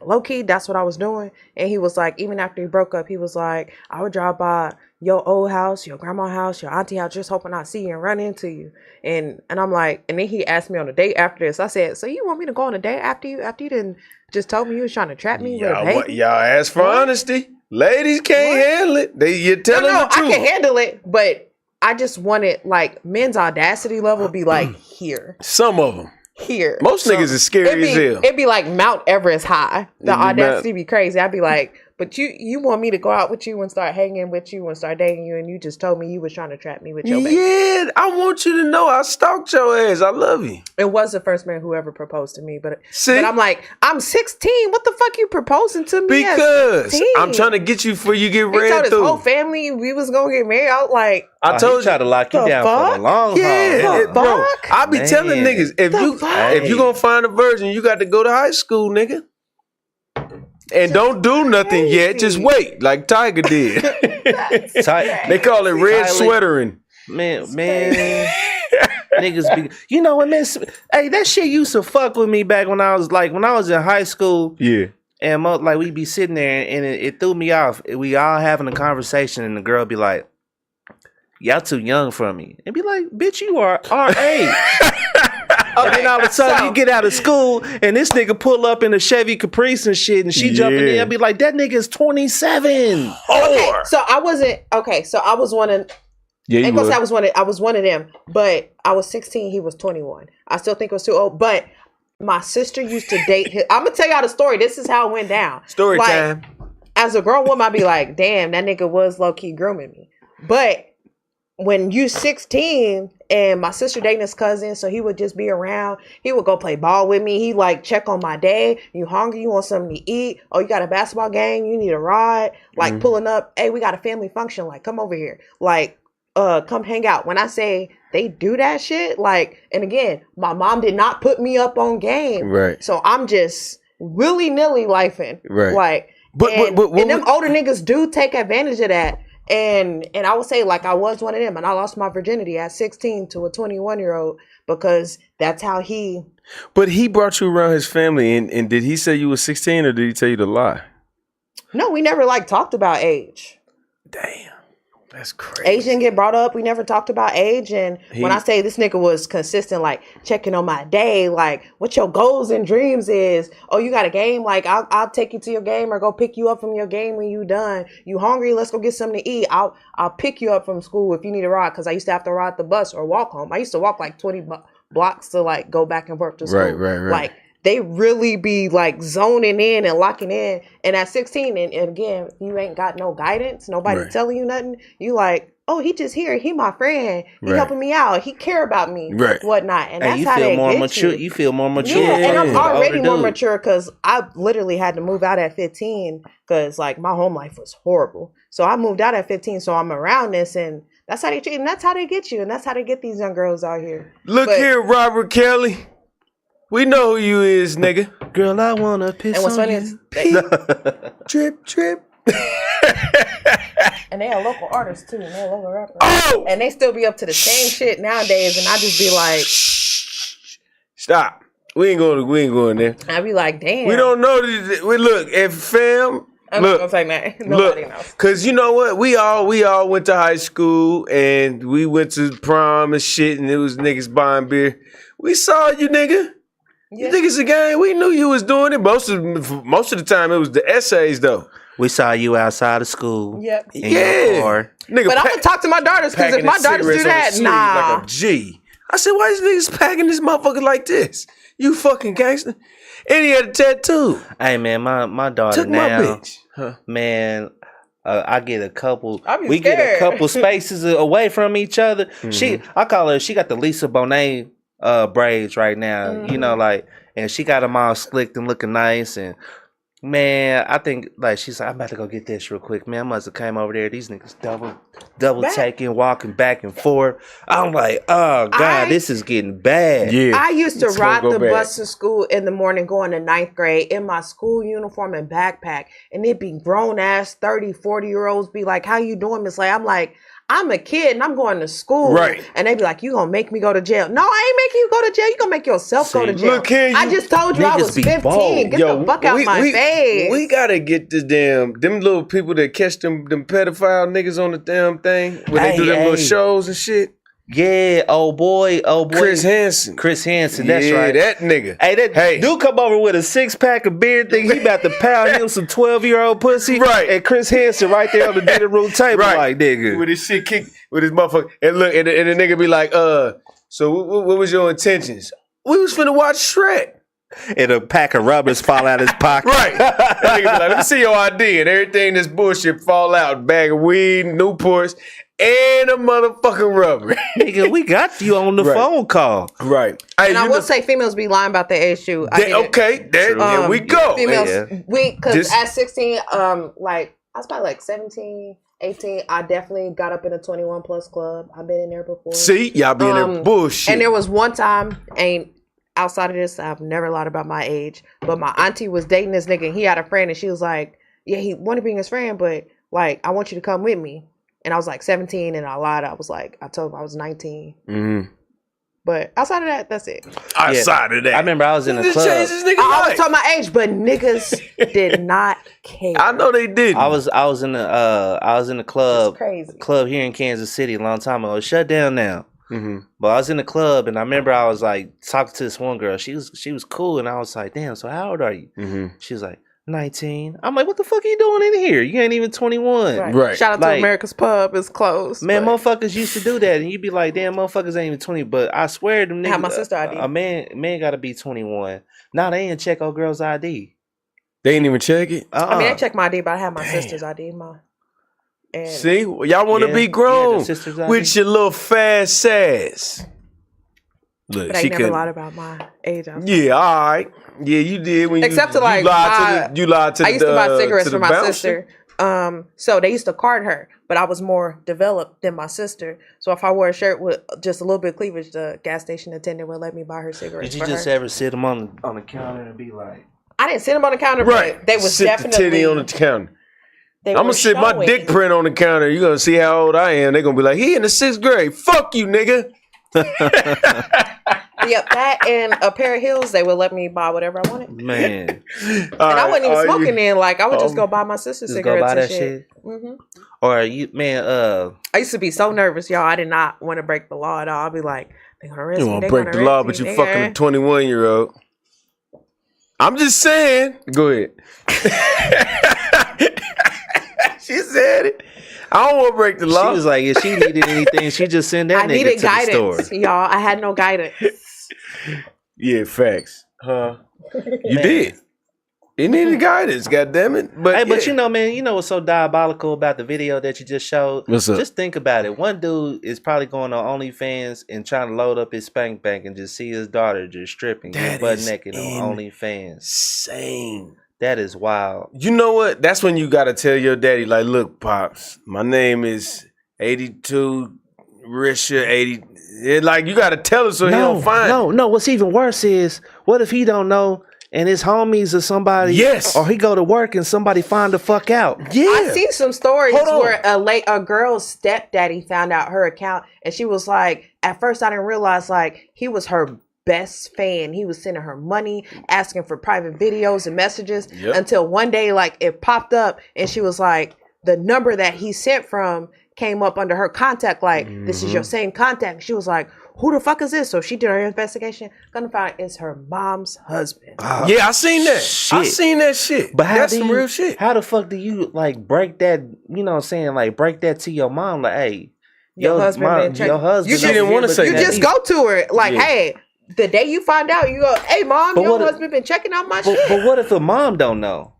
low key, that's what I was doing. And he was like, even after he broke up, he was like, I would drive by your old house, your grandma's house, your auntie house, just hoping I see you and run into you. And I'm like, and then he asked me on a date after this. I said, so you want me to go on a date after you didn't just told me you was trying to trap me with a baby? Y'all ask for honesty. Ladies can't handle it. You're telling the truth. I can handle it, but I just wanted, like, men's audacity level be like here. Some of them. Here. Most niggas is scary as hell. It'd be like Mount Everest high. The audacity be crazy. I'd be like, but you want me to go out with you and start hanging with you and start dating you, and you just told me you was trying to trap me with your baby. Yeah, I want you to know I stalked your ass. I love you. It was the first man who ever proposed to me, but I'm like, I'm 16. What the fuck you proposing to me? Because I'm trying to get you before you get ran through. He told his whole family we was gonna get married. I was like, I told you, try to lock you down for the long haul. Bro, I be telling niggas if you gonna find a virgin, you got to go to high school, nigga. And don't do nothing yet. Just wait, like Tiger did. They call it red sweatering. Man. Niggas be, you know what, man? Hey, that shit used to fuck with me back when I was in high school. Yeah. And like we'd be sitting there and it threw me off. We all having a conversation and the girl be like, y'all too young for me. And be like, bitch, you are our age. And then all of a sudden you get out of school and this nigga pull up in a Chevy Caprice and shit and she jumping in. I'd be like, that nigga is 27. So I was one of. Yeah, you was. I was one of them, but I was 16. He was 21. I still think it was too old, but my sister used to date him. I'm gonna tell y'all the story. This is how it went down. Story time. as a grown woman, I'd be like, damn, that nigga was low key grooming me. But when you 16 and my sister dating his cousin, so he would just be around. He would go play ball with me. He like check on my day. You hungry? You want something to eat? Oh, you got a basketball game? You need a ride? Like pulling up. Hey, we got a family function. Like, come over here. Like, come hang out. When I say they do that shit, like, and again, my mom did not put me up on game. Right. So I'm just willy-nilly lifing. Right. Like, But them older niggas do take advantage of that. And I would say, like, I was one of them, and I lost my virginity at 16 to a 21-year-old because that's how he... But he brought you around his family, and did he say you were 16, or did he tell you to lie? No, we never, like, talked about age. Damn. That's crazy. Age didn't get brought up. We never talked about age. And when I say this nigga was consistent, like, checking on my day, like, what your goals and dreams is. Oh, you got a game? Like, I'll take you to your game or go pick you up from your game when you done. You hungry? Let's go get something to eat. I'll pick you up from school if you need a ride, because I used to have to ride the bus or walk home. I used to walk like 20 blocks to, like, go back and forth to school. Right. Like, they really be like zoning in and locking in. And at 16, and again, you ain't got no guidance, nobody telling you nothing. You like, oh, he just here. He my friend. He helping me out. He care about me. Right. Whatnot. And that's you how feel they more get mature. you. You feel more mature. Yeah, and I'm than the already older more dude. mature because I literally had to move out at 15 because like my home life was horrible. So I moved out at 15, so I'm around this, and that's how they treat, and that's how they get you, and that's how they get these young girls out here. Look here, Robert Kelly. We know who you is, nigga. Girl, I wanna piss And what's on funny you. is they, Trip. and they are local artists too, and they're local rappers. Oh! And they still be up to the same shit nowadays, and I just be like, Stop. We ain't going there. I be like, damn. We don't know. We look, if fam. I'm not gonna say that. Nobody knows. Cause you know what? We all went to high school and we went to prom and shit, and it was niggas buying beer. We saw you, nigga. You think it's a game? We knew you was doing it. Most of the time, it was the essays though. We saw you outside of school. Yep. In your car. Nigga. But I'm gonna talk to my daughters, because if my daughters do that, nah. Like a G. I said, why is niggas packing this motherfucker like this? You fucking gangster. And he had a tattoo. Hey man, my daughter Took my now, bitch. Huh. man. I get a couple. I be We get a scared. couple spaces away from each other. I call her. She got the Lisa Bonet braids right now. You know, like, and she got them all slicked and looking nice. And man, I think like she's like, I'm about to go get this real quick. Man, I must have came over there. These niggas double taking, walking back and forth. I'm like, oh god, this is getting bad. Yeah. I used to It's gonna ride go the bad. bus to school in the morning going to 9th grade in my school uniform and backpack. And it'd be grown ass 30, 40-year-olds be like, how you doing, Miss Lay? I'm like, I'm a kid and I'm going to school. Right. And they be like, you gonna make me go to jail. No, I ain't making you go to jail. You gonna make yourself go to jail. look here, I you just told you I niggas was be 15. bold. Get the fuck out my face. We gotta get this them little people that catch them pedophile niggas on the damn thing when they do them little shows and shit. Yeah, oh boy. Chris Hansen. That's Yeah, right. that nigga. Hey, dude come over with a 6-pack of beer, think he about to pound him some 12-year-old pussy. Right. And Chris Hansen right there on the dinner room table, Right. like, nigga. With his shit kicked, with his motherfucker. And look, and the nigga be like, so what was your intentions? We was finna watch Shrek. And a pack of rubbers fall out his pocket. Right. That nigga be like, let me see your ID. And everything that's bullshit fall out. Bag of weed, Newports, and a motherfucking rubber. Nigga, we got you on the Right. phone call. Right. Hey, And I will say females be lying about their age too. okay, there we go. Females, Yeah. because at 16, like, I was probably like 17, 18. I definitely got up in a 21 plus club. I've been in there before. See, y'all be in there bullshit. And there was one time, outside of this, I've never lied about my age, but my auntie was dating this nigga and he had a friend and she was like, yeah, he wanted to bring his friend, but like, I want you to come with me. And I was like 17 and I lied. I told him I was 19. Mm-hmm. But outside of that, that's it. Outside of that. I remember I was in a This club. changed this nigga I always life. told my age, but niggas did not care. I know they did. I was in the club. It's crazy. Club here in Kansas City a long time ago. It shut down now. Mm-hmm. But I was in the club and I remember I was like talking to this one girl. She was cool and I was like, damn, so how old are you? Mm-hmm. She was like, 19. I'm like, what the fuck are you doing in here? You ain't even 21. Right. Shout out Like- to America's Pub. It's closed. Man, but- motherfuckers used to do that, and you'd be like, "Damn, motherfuckers ain't even 20." But I swear, them niggas, Have my sister ID. A man got to be 21. Now they ain't check old girls' ID. They didn't even check it. I mean, I checked my ID, but I had my sister's ID. And See, y'all want to be grown with your little fast ass. Look, but I never lied about my age. Yeah, all right. Yeah, you did when except you to like you lied to I used to buy cigarettes for my bouncer. sister. So they used to card her, but I was more developed than my sister. So if I wore a shirt with just a little bit of cleavage, the gas station attendant would let me buy her cigarettes. Did you just ever sit them on the counter and be like? I didn't sit them on the counter, Right. but they was sit definitely the titty on the counter. I'm gonna sit my dick print on the counter. You're gonna see how old I am. They're gonna be like, he in the 6th grade. Fuck you, nigga. Yep, that and a pair of heels, they would let me buy whatever I wanted. Man. And I wasn't even smoking then. Like, I would just go buy my sister's Just cigarettes go buy and that shit. shit. Or you, man, I used to be so nervous, y'all. I did not want to break the law at all. I'd be like, they're gonna arrest You me. want They to break gonna the law, arrest but me. you fucking a 21-year-old. I'm just saying. Go ahead. She said it. I don't want to break the law. she was like, if she needed anything, she just send that I nigga needed to the store. guidance, y'all. I had no guidance. Yeah, facts. Huh? You did. You needed guidance, goddammit. But Hey, but you know, man, you know what's so diabolical about the video that you just showed? What's up? Just think about it. One dude is probably going on OnlyFans and trying to load up his spank bank and just see his daughter just stripping, That butt is naked on OnlyFans. insane. That is wild. You know what? That's when you gotta tell your daddy, like, look, pops, my name is 82 Risha 80. Like, you gotta tell him so he don't find. No. What's even worse is, what if he don't know and his homies or somebody? Yes. Or he go to work and somebody find the fuck out. Yeah. I seen some stories Hold on. where a girl's stepdaddy found out her account, and she was like, at first I didn't realize like he was her best fan. He was sending her money, asking for private videos and messages until one day like it popped up and she was like, the number that he sent from came up under her contact, like this is your same contact. She was like, who the fuck is this? So she did her investigation, gonna find it's her mom's husband. Yeah, I seen that. I Shit. seen that shit. But that's some real shit. How the fuck do you like break that, you know what I'm saying, like break that to your mom, like, hey, Your husband been checking. your husband. You She didn't want to say You that. just go to her like, Yeah. hey, the day you find out, you go, hey mom, But your what if- husband been checking out my shit. But what if the mom don't know?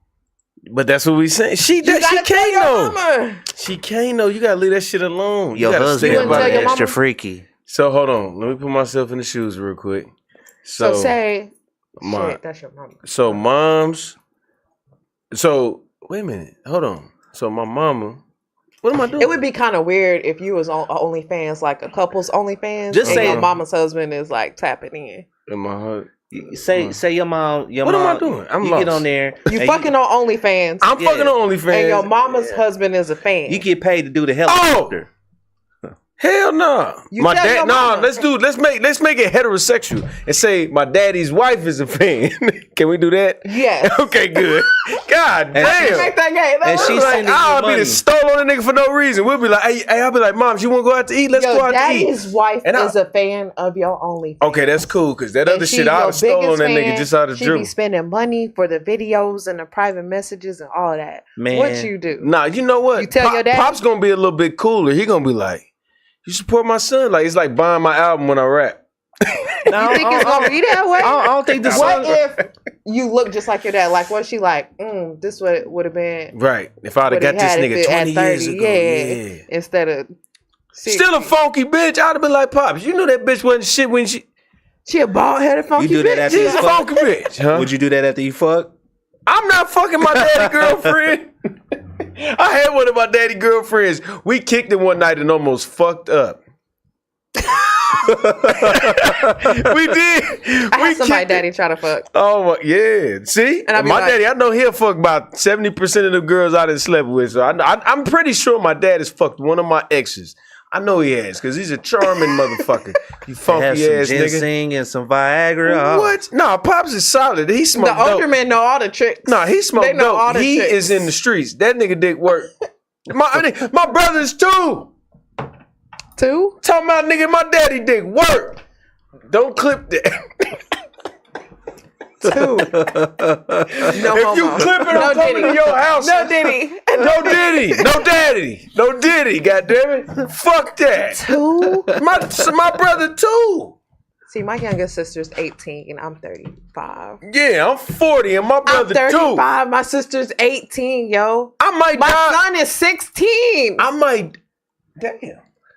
But that's what we saying. She You gotta tell can't your know. mama. She can't know. You gotta leave that shit alone. You Your gotta husband stay wouldn't about tell it. your extra mama? freaky. So hold on. Let me put myself in the shoes real quick. So say, my, shit, that's your mama. so moms. So wait a minute. Hold on. So my mama. What am I doing? It would be kind of weird if you was on OnlyFans, like a couple's OnlyFans, Just and say- your mama's husband is like tapping in. in my heart. Say your mom. What am I doing? I'm you lost. get on there. You and fucking on OnlyFans, I'm Yeah. fucking on OnlyFans. and your mama's husband is a fan. You get paid to do the helicopter. Hell no. You My tell dad. your Nah, mama. let's make it heterosexual and say my daddy's wife is a fan. Can we do that? Yes. Okay, good. God damn. Make that gay. And That's she like, sending you I'll be money. the stole on a nigga for no reason. We'll be like, hey, I'll be like, Mom, you want to go out to eat? Let's go your out to eat. daddy's wife And I- is a fan of your OnlyFans. Okay, that's cool, because that And other she shit, I your would have stole on biggest that nigga fan. just out of She drill. be spending money for the videos and the private messages and all that. Man. What you do? Nah, you know what? You tell your daddy? Pop's going to be a little bit cooler. He going to be like, you support my son. Like, it's like buying my album when I rap. No, You think it's gonna be that way? I don't think the What song. if you look just like your dad? Like, what she like? This would have been. Right. If I'd have What got he this had if nigga it 20 at years 30, ago. Yeah. Instead of 60. Still a funky bitch. I'd have been like, Pops, you knew that bitch wasn't shit when she... She a bald headed funky You do that bitch. after She's you a fuck? funky bitch, huh? Would you do that after you fuck? I'm not fucking my daddy girlfriend. I had one of my daddy girlfriends. We kicked it one night and almost fucked up. We did. I had somebody daddy try to fuck. Oh my, yeah. See, And I be my like- daddy, I know he'll fuck about 70% of the girls I done slept with. So I'm pretty sure my dad has fucked one of my exes. I know he has, because he's a charming motherfucker. You Have funky some ass nigga. ginseng and some Viagra. What? Nah, Pops is solid. He smoked The older dope. men know all the tricks. Nah, he They smoked know all dope. the He tricks. is in the streets. That nigga dick work. My brothers too. Two? Talking about nigga, my daddy dick work. Don't clip that. Two. No If homo. you clip it, I'm No coming Diddy. to your house. No Diddy. No Diddy. No daddy. No Diddy, goddammit. Fuck that. Two? My brother too. See, my youngest sister's 18. I'm 35. Yeah, I'm 40 and my brother I'm 35. too. My sister's 18, yo. I might My die. son is 16. I might. Damn.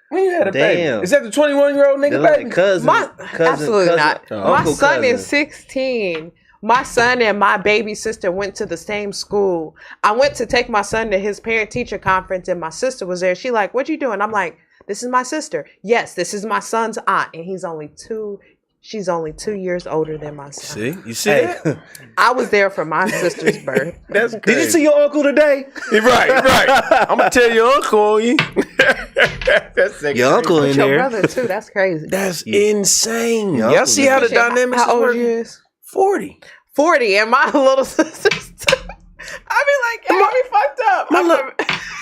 When you had a baby? Damn. Is that the 21-year-old nigga They're baby? like cousin. Absolutely not. My Uncle son cousin. is 16. My son and my baby sister went to the same school. I went to take my son to his parent-teacher conference, and my sister was there. She like, what you doing? I'm like, this is my sister. Yes, this is my son's aunt, and she's only 2 years older than my son. See? You see that? I was there for my sister's birth. That's crazy. Did you see your uncle today? Right. I'm going to tell your uncle on you. That's Your uncle in Your there. brother too. That's crazy. That's insane. Your Y'all uncle see how the Shit, dynamics how old work? you is? 40. 40, and my little sister's too. I be like, yeah, we fucked up.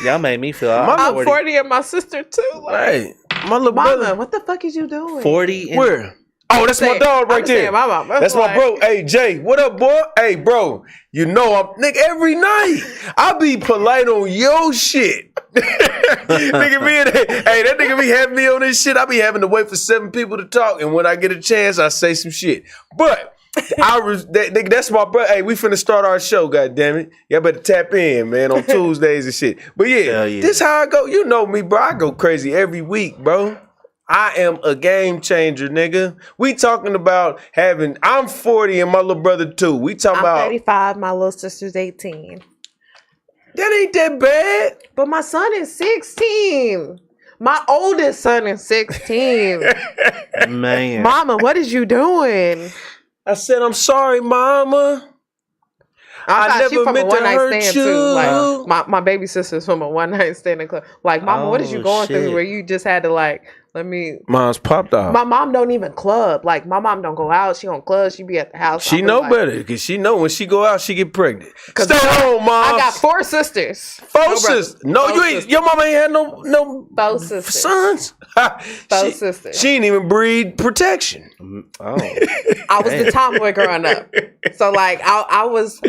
Y'all made me feel I'm 40 and my sister too. Like, Right. My little Mama, brother. what the fuck is you doing? 40 and Where? Oh, that's my dog right there. My mama. That's my bro. Hey, Jay, what up, boy? Hey, bro, you know nigga, every night I be polite on your shit. Nigga that nigga be having me on this shit. I be having to wait for 7 people to talk, and when I get a chance, I say some shit. But that's my brother. Hey, we finna start our show, goddammit. Y'all better tap in, man, on Tuesdays and shit. But yeah, this how I go. You know me, bro. I go crazy every week, bro. I am a game changer, nigga. We talking about I'm 40 and my little brother too. We talking I'm about 35, my little sister's 18. That ain't that bad. But my son is 16. My oldest son is 16. man. Mama, what is you doing? I said, I'm sorry, mama. I thought she never from a meant to one night hurt stand you. too. Like my baby sister's from a one night stand in club. Like, mama, what is you going through shit. where you just had to like let me? Mom's popped off. My mom don't even club. Like my mom don't go out. She don't club. She be at the house. She I was know like, better because she know when she go out, she get pregnant. 'Cause Stay home, mom. I got 4 sisters. 4 No sisters. brothers. No, 4 you ain't. sisters. Your mama ain't had no 4 sisters. sons. 4 sisters. She ain't even breed protection. Oh. I was the tomboy growing up. So like I was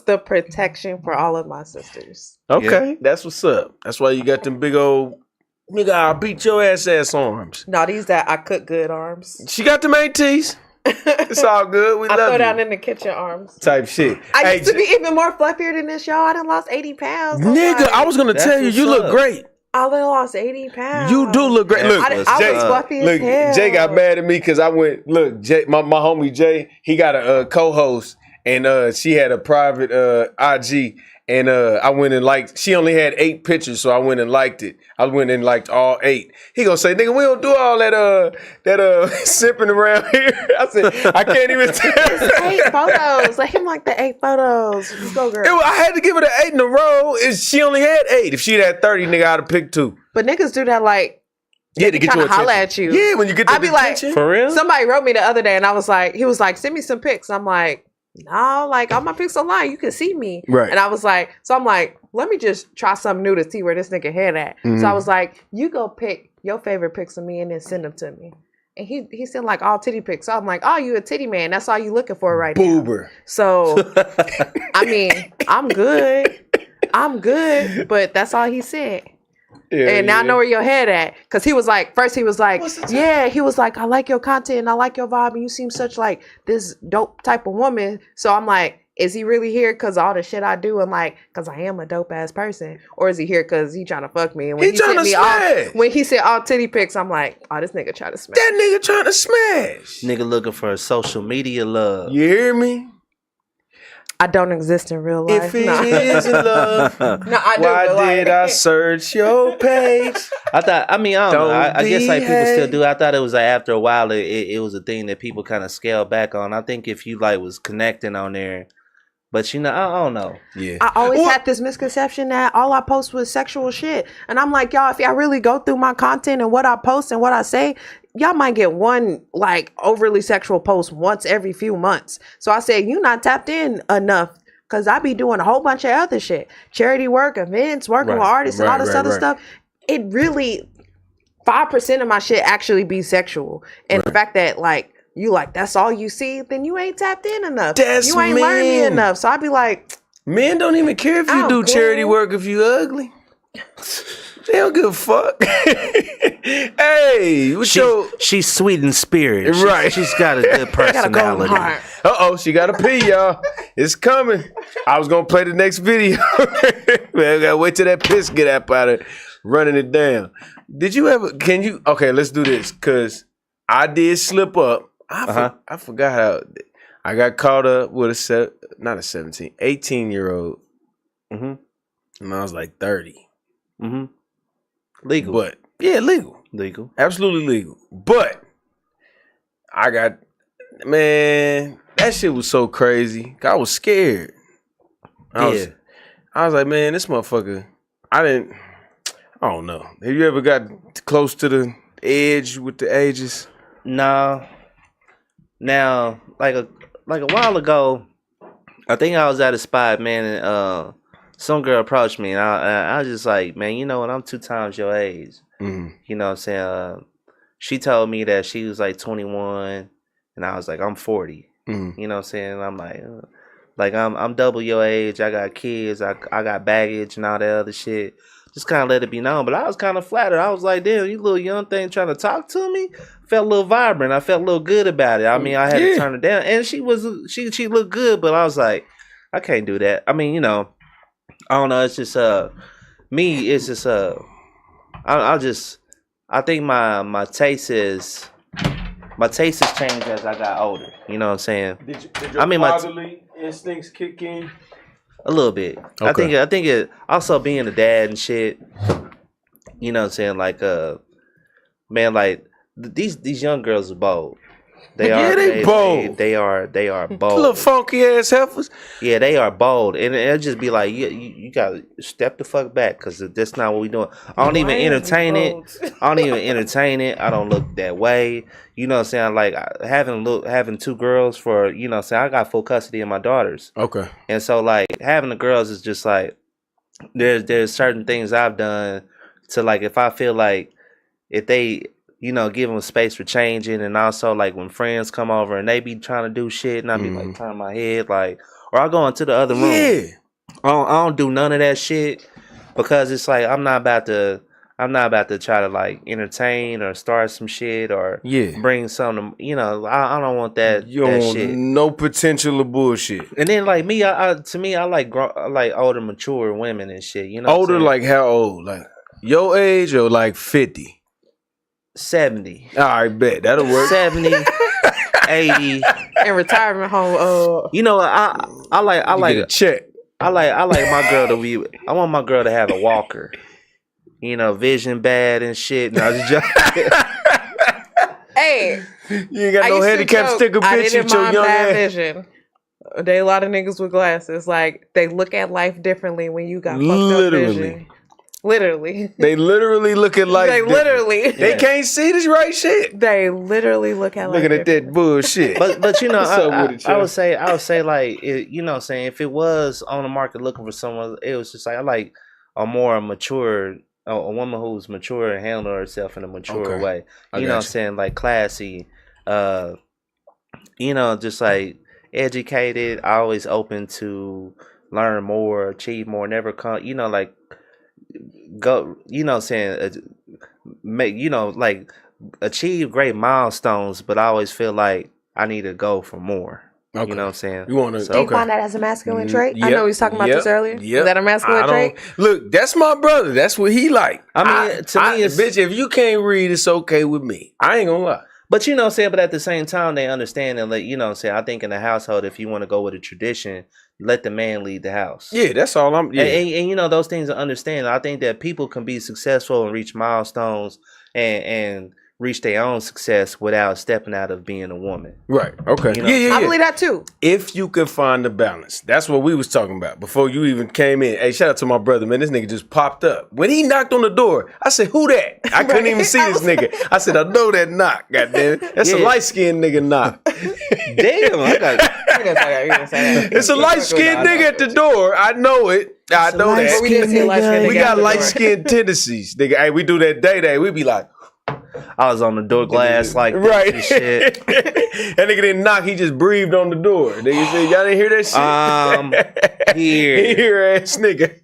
the protection for all of my sisters. Okay, that's what's up. That's why you got them big old nigga. I'll beat your ass arms. No, these that I cook good arms. She got them ATs. It's all good. We I love throw you. down in the kitchen arms. Type shit. I used to be even more fluffier than this, y'all. I done lost 80 pounds. Nigga, I was gonna That's tell you, what's you look up. great. I done lost 80 pounds. You do look great. That's Look, I what's was Jay, fluffy as look, hell. Jay got mad at me because I went. Look, Jay, my homie Jay, he got a co-host, and she had a private IG, and I went and liked. She only had 8 pictures, so I went and liked it. I went and liked all 8. He gonna say, "Nigga, we don't do all that sipping around here." I said, "I can't even tell." 8 photos. Let him like the 8 photos. Let's go, girl. I had to give it an 8 in a row. She only had 8. If she'd had 30, nigga, I'd have picked 2. But niggas do that like Yeah, to get trying your to holler attention. at you. Yeah, when you get the I be like, attention. For real? somebody wrote me the other day and I was like, he was like, send me some pics. I'm like, no, like all my pics online, you can see me. Right. And I was like, so I'm like, let me just try something new to see where this nigga head at. Mm-hmm. So I was like, you go pick your favorite pics of me and then send them to me. And he sent like all titty pics. So I'm like, oh, you a titty man. That's all you looking for right now. Boober. So, I mean, I'm good, but that's all he said. Yeah, And now I know where your head at. Cause he was like, first he was like, What's the time? yeah, he was like, I like your content and I like your vibe and you seem such like this dope type of woman. So I'm like, is he really here cause all the shit I do and like, cause I am a dope ass person? Or is he here cause he trying to fuck me? And when He tryna smash. when he said all titty pics, I'm like, oh, this nigga trying to smash. That nigga trying to smash. Nigga looking for social media love. You hear me? I don't exist in real life. If it Nah. isn't love, No, I do. why but, like- did I search your page? I don't know. Don't I guess like people behave. still do. I thought it was like after a while it was a thing that people kind of scaled back on. I think if you like was connecting on there, but you know, I don't know. Yeah. I always Well, had this misconception that all I post was sexual shit. And I'm like, y'all, if y'all really go through my content and what I post and what I say, y'all might get one like overly sexual post once every few months. So I said, you not tapped in enough because I be doing a whole bunch of other shit. Charity work, events, working with artists and all this other stuff. It really, 5% of my shit actually be sexual. And the fact that like, you like, that's all you see, then you ain't tapped in enough. That's you ain't learned me men. enough. So I be like, Men don't even care if you Oh, do charity cool. work if you ugly. They don't give a fuck. Hey, she's sweet in spirit. Right. She's got a good personality. She got to pee, y'all. It's coming. I was gonna play the next video. Man, I gotta wait till that piss get up out of running it down. Did you ever? Can you? Okay, let's do this because I did slip up. I forgot how I got caught up with 18-year-old. And I was like 30. Legal. But yeah, legal. Absolutely legal. But I got, man, that shit was so crazy. I was scared. I was like, man, this motherfucker, I don't know. Have you ever got close to the edge with the ages? No. Now, like a while ago, I think I was at a spot, man, and some girl approached me, and I was just like, man, you know what? I'm 2 times your age. You know what I'm saying? She told me that she was like 21, and I was like, I'm 40. You know what I'm saying? And I'm like, I'm double your age. I got kids. I got baggage and all that other shit. Just kind of let it be known. But I was kind of flattered. I was like, damn, you little young thing trying to talk to me? Felt a little vibrant. I felt a little good about it. I mean, I had to turn her down. And she looked good, but I was like, I can't do that. I mean, you know, I don't know. It's just me. It's just I think my taste has changed as I got older. You know what I'm saying? Did your fatherly instincts kick in? A little bit. Okay. I think it also being a dad and shit. You know what I'm saying? Like man, like these young girls are bold. They bold. They are bold. Little funky ass heifers. Yeah, they are bold, and it'll just be like, you gotta step the fuck back because that's not what we doing. I don't even entertain it. I don't look that way. You know what I'm saying? Like having 2 girls for, you know what I'm saying, I got full custody of my daughters. Okay. And so like having the girls is just like there's certain things I've done to, like, if I feel like if they, you know, give them space for changing, and also like when friends come over and they be trying to do shit, and I be like turning my head, like, or I go into the other room. Yeah. I don't do none of that shit because it's like I'm not about to try to like entertain or start some shit or bring something. You know, I don't want that. You don't want shit. No potential of bullshit. And then like me, I like older, mature women and shit. You know, older like how old? Like your age or like 50? 70. All right, bet that'll work. 70, 80. In retirement home. You know, I like a check. I like my girl to be. I want my girl to have a walker. You know, vision bad and shit. No, just joking. Hey, you ain't got no handicap sticker, bitch. I didn't mind bad vision. They a lot of niggas with glasses. Like they look at life differently when you got fucked up vision. Literally. They literally look at life. They literally. They can't see this right shit. They literally look at life. Looking at that bullshit. But you know, I would say like, you know what I'm saying, if it was on the market looking for someone, it was just like, I like a more mature, a woman who's mature and handling herself in a mature way. You know what I'm saying? Like classy, you know, just like educated, always open to learn more, achieve more, never come, you know, like, go, you know what I'm saying, make, you know, like achieve great milestones, but I always feel like I need to go for more. Okay. You know what I'm saying? You want to? Do you find that as a masculine trait? Yep. I know we was talking about this earlier. Is that a masculine trait? Look, that's my brother. That's what he like. I mean, to me, it's, bitch, if you can't read, it's okay with me. I ain't gonna lie. But you know what I'm saying? But at the same time, they understand and like, you know what I'm saying? I think in the household, if you want to go with a tradition, let the man lead the house. Yeah, that's all I'm... Yeah. And you know, those things are understand. I think that people can be successful and reach milestones and reach their own success without stepping out of being a woman. Right. Okay. You know? Yeah. I believe that too. If you can find the balance. That's what we was talking about before you even came in. Hey, shout out to my brother, man. This nigga just popped up. When he knocked on the door, I said, who that? I couldn't even see this nigga. I said, I know that knock, goddamn it. That's a light-skinned nigga knock. Damn, I got it's a light-skinned nigga at the door. I know it. I know that. We got light-skinned tendencies. Nigga, hey, we do that day. We be like, I was on the door glass like this right. and shit. That nigga didn't knock, he just breathed on the door. Nigga said, y'all didn't hear that shit? Here ass nigga.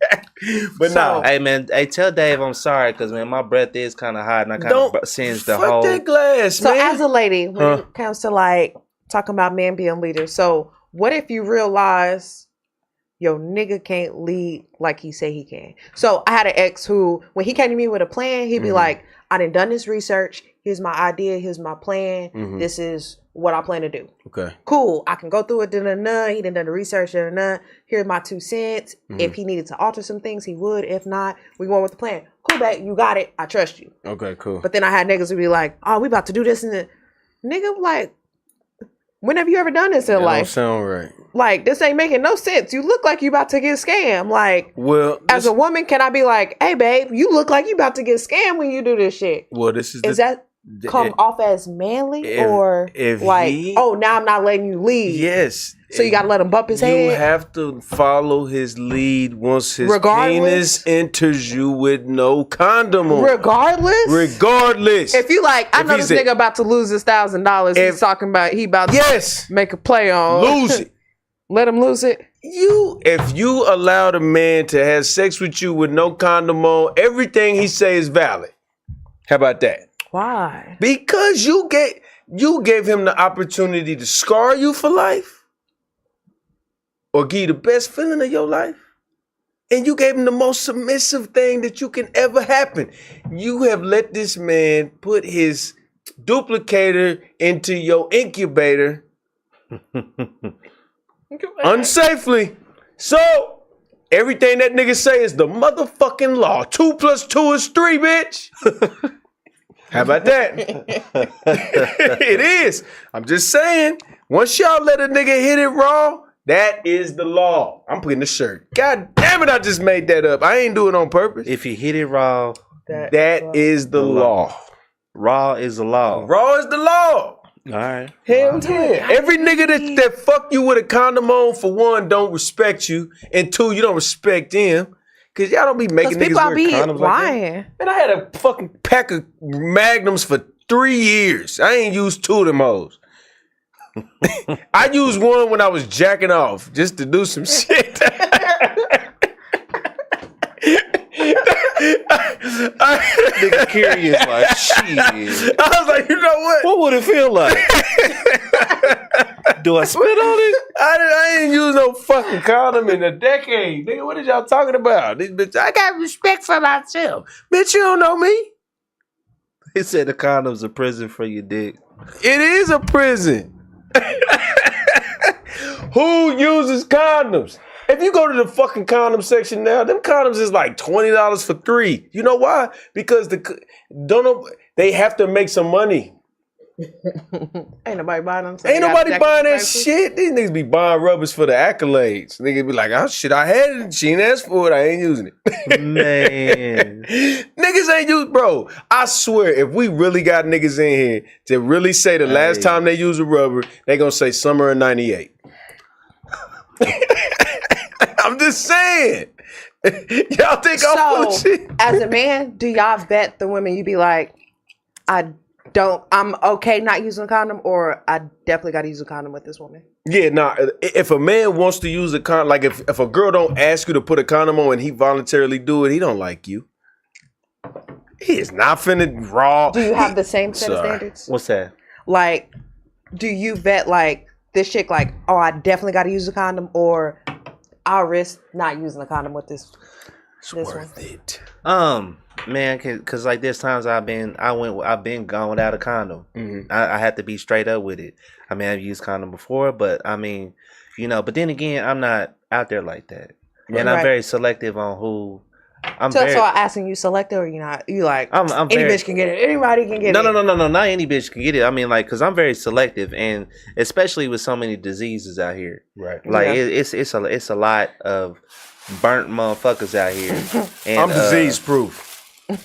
But no. Hey, man. Hey, tell Dave I'm sorry because, man, my breath is kind of hot and I kind of singe the fuck whole. that glass, So man. as a lady, when it comes to like talking about men being leaders, so what if you realize your nigga can't lead like he say he can? So I had an ex who, when he came to me with a plan, he'd be like, I done this research. Here's my idea. Here's my plan. This is what I plan to do. Okay. Cool. I can go through it. He done the research. Here's my 2 cents. If he needed to alter some things, he would. If not, we going with the plan. Cool, babe. You got it. I trust you. Okay, cool. But then I had niggas who be like, oh, we about to do this and that. Nigga, like, when have you ever done this in life? Don't sound right. Like, this ain't making no sense. You look like you about to get scammed. Like, Well, as a woman, can I be like, hey, babe, you look like you about to get scammed when you do this shit? well, this is that come off as manly if- or if like, he- oh, now I'm not letting you lead? yes. So you got to let him bump his You head? have to follow his lead once his Regardless? penis enters you with no condom on. Regardless? Regardless. If you like, I If know he's this a- nigga about to lose his $1,000. He's talking about he about to yes. make a play on. Lose it. Let him lose it. If you allow the man to have sex with you with no condom on, everything he say is valid. How about that? Why? Because you gave him the opportunity to scar you for life or give you the best feeling of your life. And you gave him the most submissive thing that you can ever happen. You have let this man put his duplicator into your incubator unsafely. So everything that nigga say is the motherfucking law. 2 + 2 is 3, bitch. How about that? It is. I'm just saying. Once y'all let a nigga hit it raw, that is the law. I'm putting the shirt. God damn it, I just made that up. I ain't do it on purpose. If you hit it raw, That is the law. raw is the law. Raw is the law. All right. Hell yeah. Every nigga that fuck you with a condom on, for one, don't respect you. And two, you don't respect them. Cause y'all don't be making Because niggas people wear be condoms like that. lying. Man, I had a fucking pack of Magnums for 3 years. I ain't used 2 of them hoes. I used one when I was jacking off just to do some shit. Nigga curious like shit. I was like, you know what? What would it feel like? Do I spit on it? I ain't used no fucking condom in a decade. Nigga, what is y'all talking about? This bitch, I got respect for myself. Bitch, you don't know me. He said the condom's a prison for your dick. It is a prison. Who uses condoms? If you go to the fucking condom section now, them condoms is like $20 for 3. You know why? Because they have to make some money. Ain't nobody buying them. So Ain't they nobody gotta buying jack that up the shit. These niggas be buying rubbers for the accolades. Niggas be like, oh shit, I had it. She ain't asked for it. I ain't using it. Man. Niggas ain't used, bro. I swear, if we really got niggas in here to really say the last time they use a rubber, they gonna say summer of 98. I'm just saying. Y'all think I'm full of So, shit? as a man, do y'all vet the women? You be like, I'm okay not using a condom, or I definitely got to use a condom with this woman. Yeah, nah. If a man wants to use a condom, like if a girl don't ask you to put a condom on and he voluntarily do it, he don't like you. He is not finna raw. Do you have the same set of standards? What's that? Like, do you vet like this chick? Like, oh, I definitely got to use a condom, or I'll risk not using a condom with this. It's this worth one. it. Man, cause like there's times I've been gone without a condom. Mm-hmm. I had to be straight up with it. I mean, I've used condom before, but I mean, but then again, I'm not out there like that, and I'm Right. very selective on who. So I'm asking you, selective, or you not? You like I'm any very, bitch can get it. Anybody can get it. No, not any bitch can get it. I mean, like, cause I'm very selective, and especially with so many diseases out here, Right. like Yeah. it's a lot of burnt motherfuckers out here. And, I'm disease proof.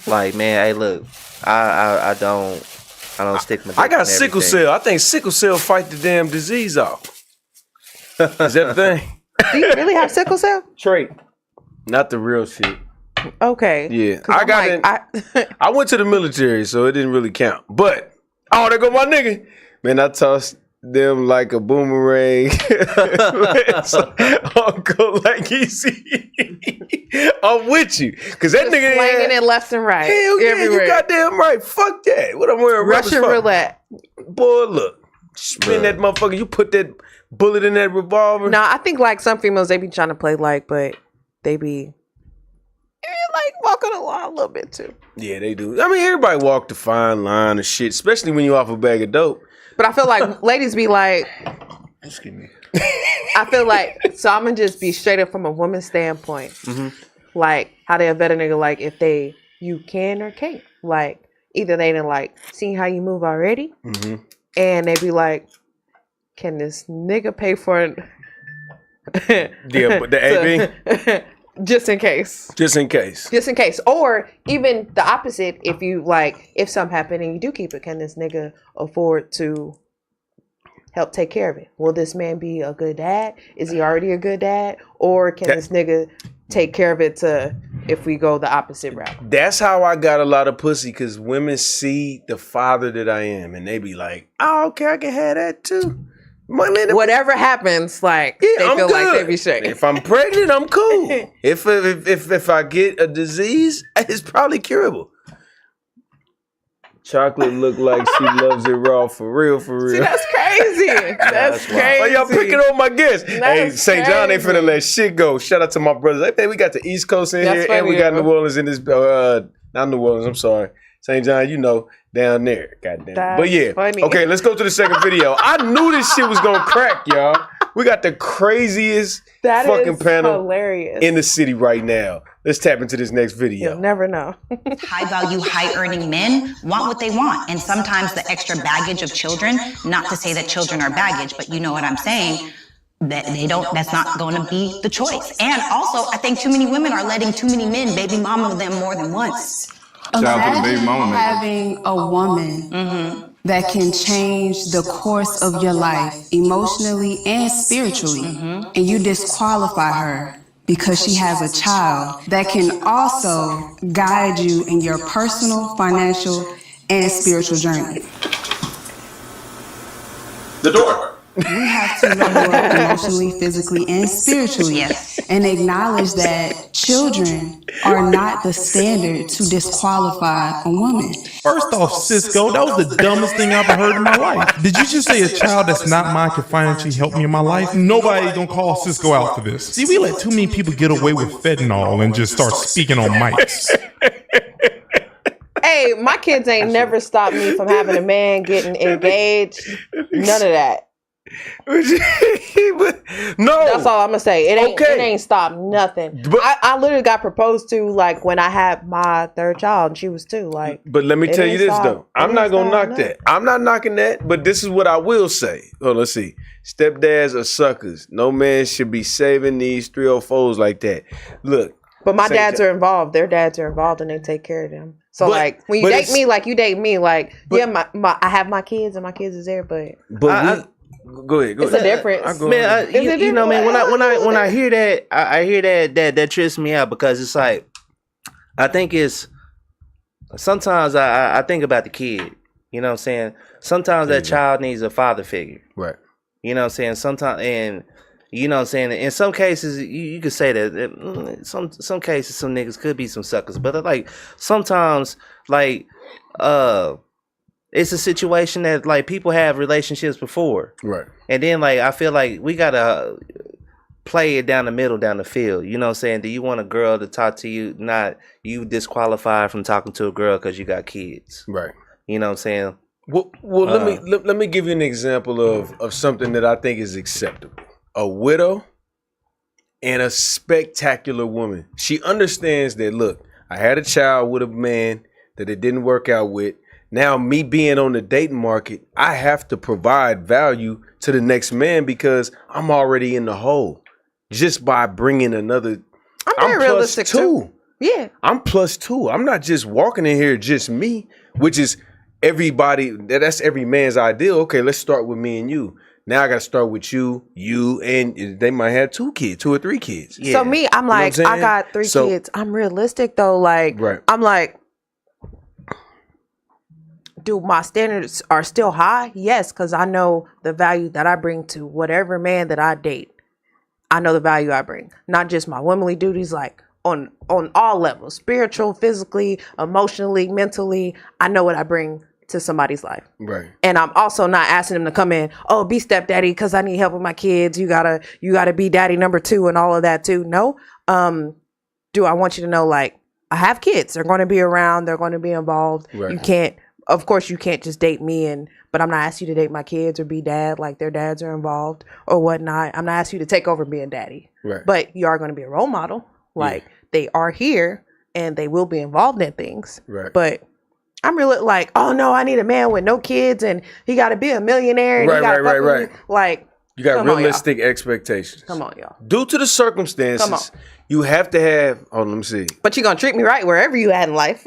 Like, man, hey, look, I don't stick my dick I got in sickle everything. cell. I think sickle cell fight the damn disease off. Is that the thing? Do you really have sickle cell? Trait. Not the real shit. Okay. Yeah. 'Cause I'm like, I went to the military, so it didn't really count. But, oh, there go my nigga. Man, I tossed them like a boomerang. So, Uncle, like easy. I'm with you. Cause that nigga slanging it left and right. Hell yeah, everywhere. you goddamn right. Fuck that. What I'm wearing? Russian roulette. Boy, look. Spin that motherfucker. You put that bullet in that revolver. No, I think like some females, they be trying to play like, but they be like walking along a little bit too. Yeah, they do. I mean, everybody walk the fine line of shit, especially when you off a bag of dope. But I feel like ladies be like, excuse me. I feel like, so I'm gonna just be straight up from a woman's standpoint. Mm-hmm. Like how they vet a nigga, like if you can or can't. Like either they done like seen how you move already, and they be like, can this nigga pay for it? Yeah, but the AB? Just in case. Just in case. Just in case. Or even the opposite, if you like, if something happened and you do keep it, can this nigga afford to help take care of it? Will this man be a good dad? Is he already a good dad? Or can this nigga take care of it to if we go the opposite route? That's how I got a lot of pussy, because women see the father that I am and they be like, oh, okay, I can have that too. Whatever happens, like they feel good. like they be straight. If I'm pregnant, I'm cool. if I get a disease, it's probably curable. Chocolate look like she loves it raw, for real, for real. See, that's crazy. That's crazy. Oh, y'all picking on my guests. Hey, St. John ain't finna let shit go. Shout out to my brothers. Hey, we got the East Coast in here, and we got New Orleans in this. Not New Orleans. I'm sorry, St. John. You know, down there. Goddamn. But yeah, funny. Okay. Let's go to the second video. I knew this shit was gonna crack, y'all. We got the craziest fucking panel hilarious in the city right now. Let's tap into this next video. You'll never know. High value, high earning men want what they want. And sometimes the extra baggage of children, not to say that children are baggage, but you know what I'm saying, that that's not going to be the choice. And also, I think too many women are letting too many men baby mama them more than once. Imagine having a woman that can change the course of your life emotionally and spiritually, and you disqualify her because she has a child that can also guide you in your personal, financial, and spiritual journey. The door. We have to level up emotionally, physically, and spiritually, and acknowledge that children are not the standard to disqualify a woman. First off, Cisco, that was the dumbest thing I've ever heard in my life. Did you just say a child that's not mine can financially help me in my life? Nobody gonna call Cisco out for this. See, we let too many people get away with fentanyl and just start speaking on mics. Hey, my kids ain't never stopped me from having a man getting engaged. None of that. No, that's all I'm gonna say. It ain't stopped nothing. But I literally got proposed to like when I had my third child, and she was 2. Like, but let me tell you this though, I'm not gonna knock that. I'm not knocking that. But this is what I will say. Oh, let's see. Stepdads are suckers. No man should be saving these 304s like that. Look, but my dads are involved. Their dads are involved, and they take care of them. So like when you date me, like you date me, like I have my kids, and my kids is there, but Go ahead. It's a difference, man. You know, man. When I hear that, I hear that trips me out, because it's like I think it's sometimes I think about the kid. You know what I'm saying? Sometimes that child needs a father figure, right? You know what I'm saying? Sometimes, and you know what I'm saying. In some cases, you could say that some cases some niggas could be some suckers, but like sometimes like it's a situation that like people have relationships before, right? And then like I feel like we gotta play it down the middle, down the field. You know what I'm saying? Do you want a girl to talk to you? Not you disqualified from talking to a girl because you got kids, right? You know what I'm saying? Well, let me give you an example of something that I think is acceptable. A widow and a spectacular woman. She understands that. Look, I had a child with a man that it didn't work out with. Now, me being on the dating market, I have to provide value to the next man because I'm already in the hole just by bringing another. I'm very realistic too. Yeah, I'm +2. I'm not just walking in here just me, which is everybody. That's every man's ideal. Okay, let's start with me and you. Now I got to start with you, and they might have 2 or 3 kids. Yeah. So me, I'm like, I got 3 kids. I'm realistic though. Like, I'm like, do my standards are still high? Yes, because I know the value that I bring to whatever man that I date. I know the value I bring. Not just my womanly duties, like on all levels, spiritual, physically, emotionally, mentally. I know what I bring to somebody's life. Right. And I'm also not asking them to come in, oh, be stepdaddy because I need help with my kids. You gotta be daddy number 2 and all of that too. No. Do I want you to know, like, I have kids. They're going to be around. They're going to be involved. Right. Of course, you can't just date me, but I'm not asking you to date my kids or be dad, like their dads are involved or whatnot. I'm not asking you to take over being daddy. Right. But you are going to be a role model. Like, they are here and they will be involved in things. Right. But I'm really like, oh no, I need a man with no kids and he got to be a millionaire. And Right. Like, you got realistic expectations. Come on, y'all. Due to the circumstances, you have to have. Oh, let me see. But you're gonna treat me right wherever you at in life.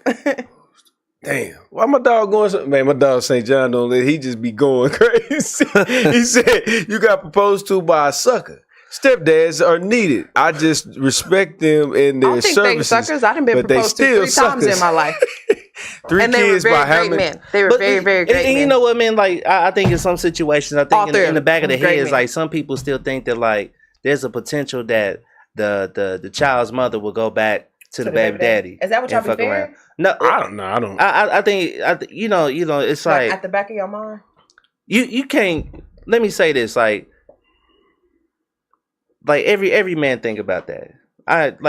Damn. Why my dog going? Man, my dog St. John don't let. He just be going crazy. He said you got proposed to by a sucker. Stepdads are needed. I just respect them and their services. I don't think they suckers. I done been proposed to 3 times in my life. 3 and kids they were by very great men. They were very, very great men. And you know what, man? Like, I think in some situations, I think in the back of the head is like some people still think that like there's a potential that the child's mother will go back to the baby daddy. Is that what y'all be fearing? No, I don't know. I think you know, it's like at the back of your mind. You can't. Let me say this, like every man think about that.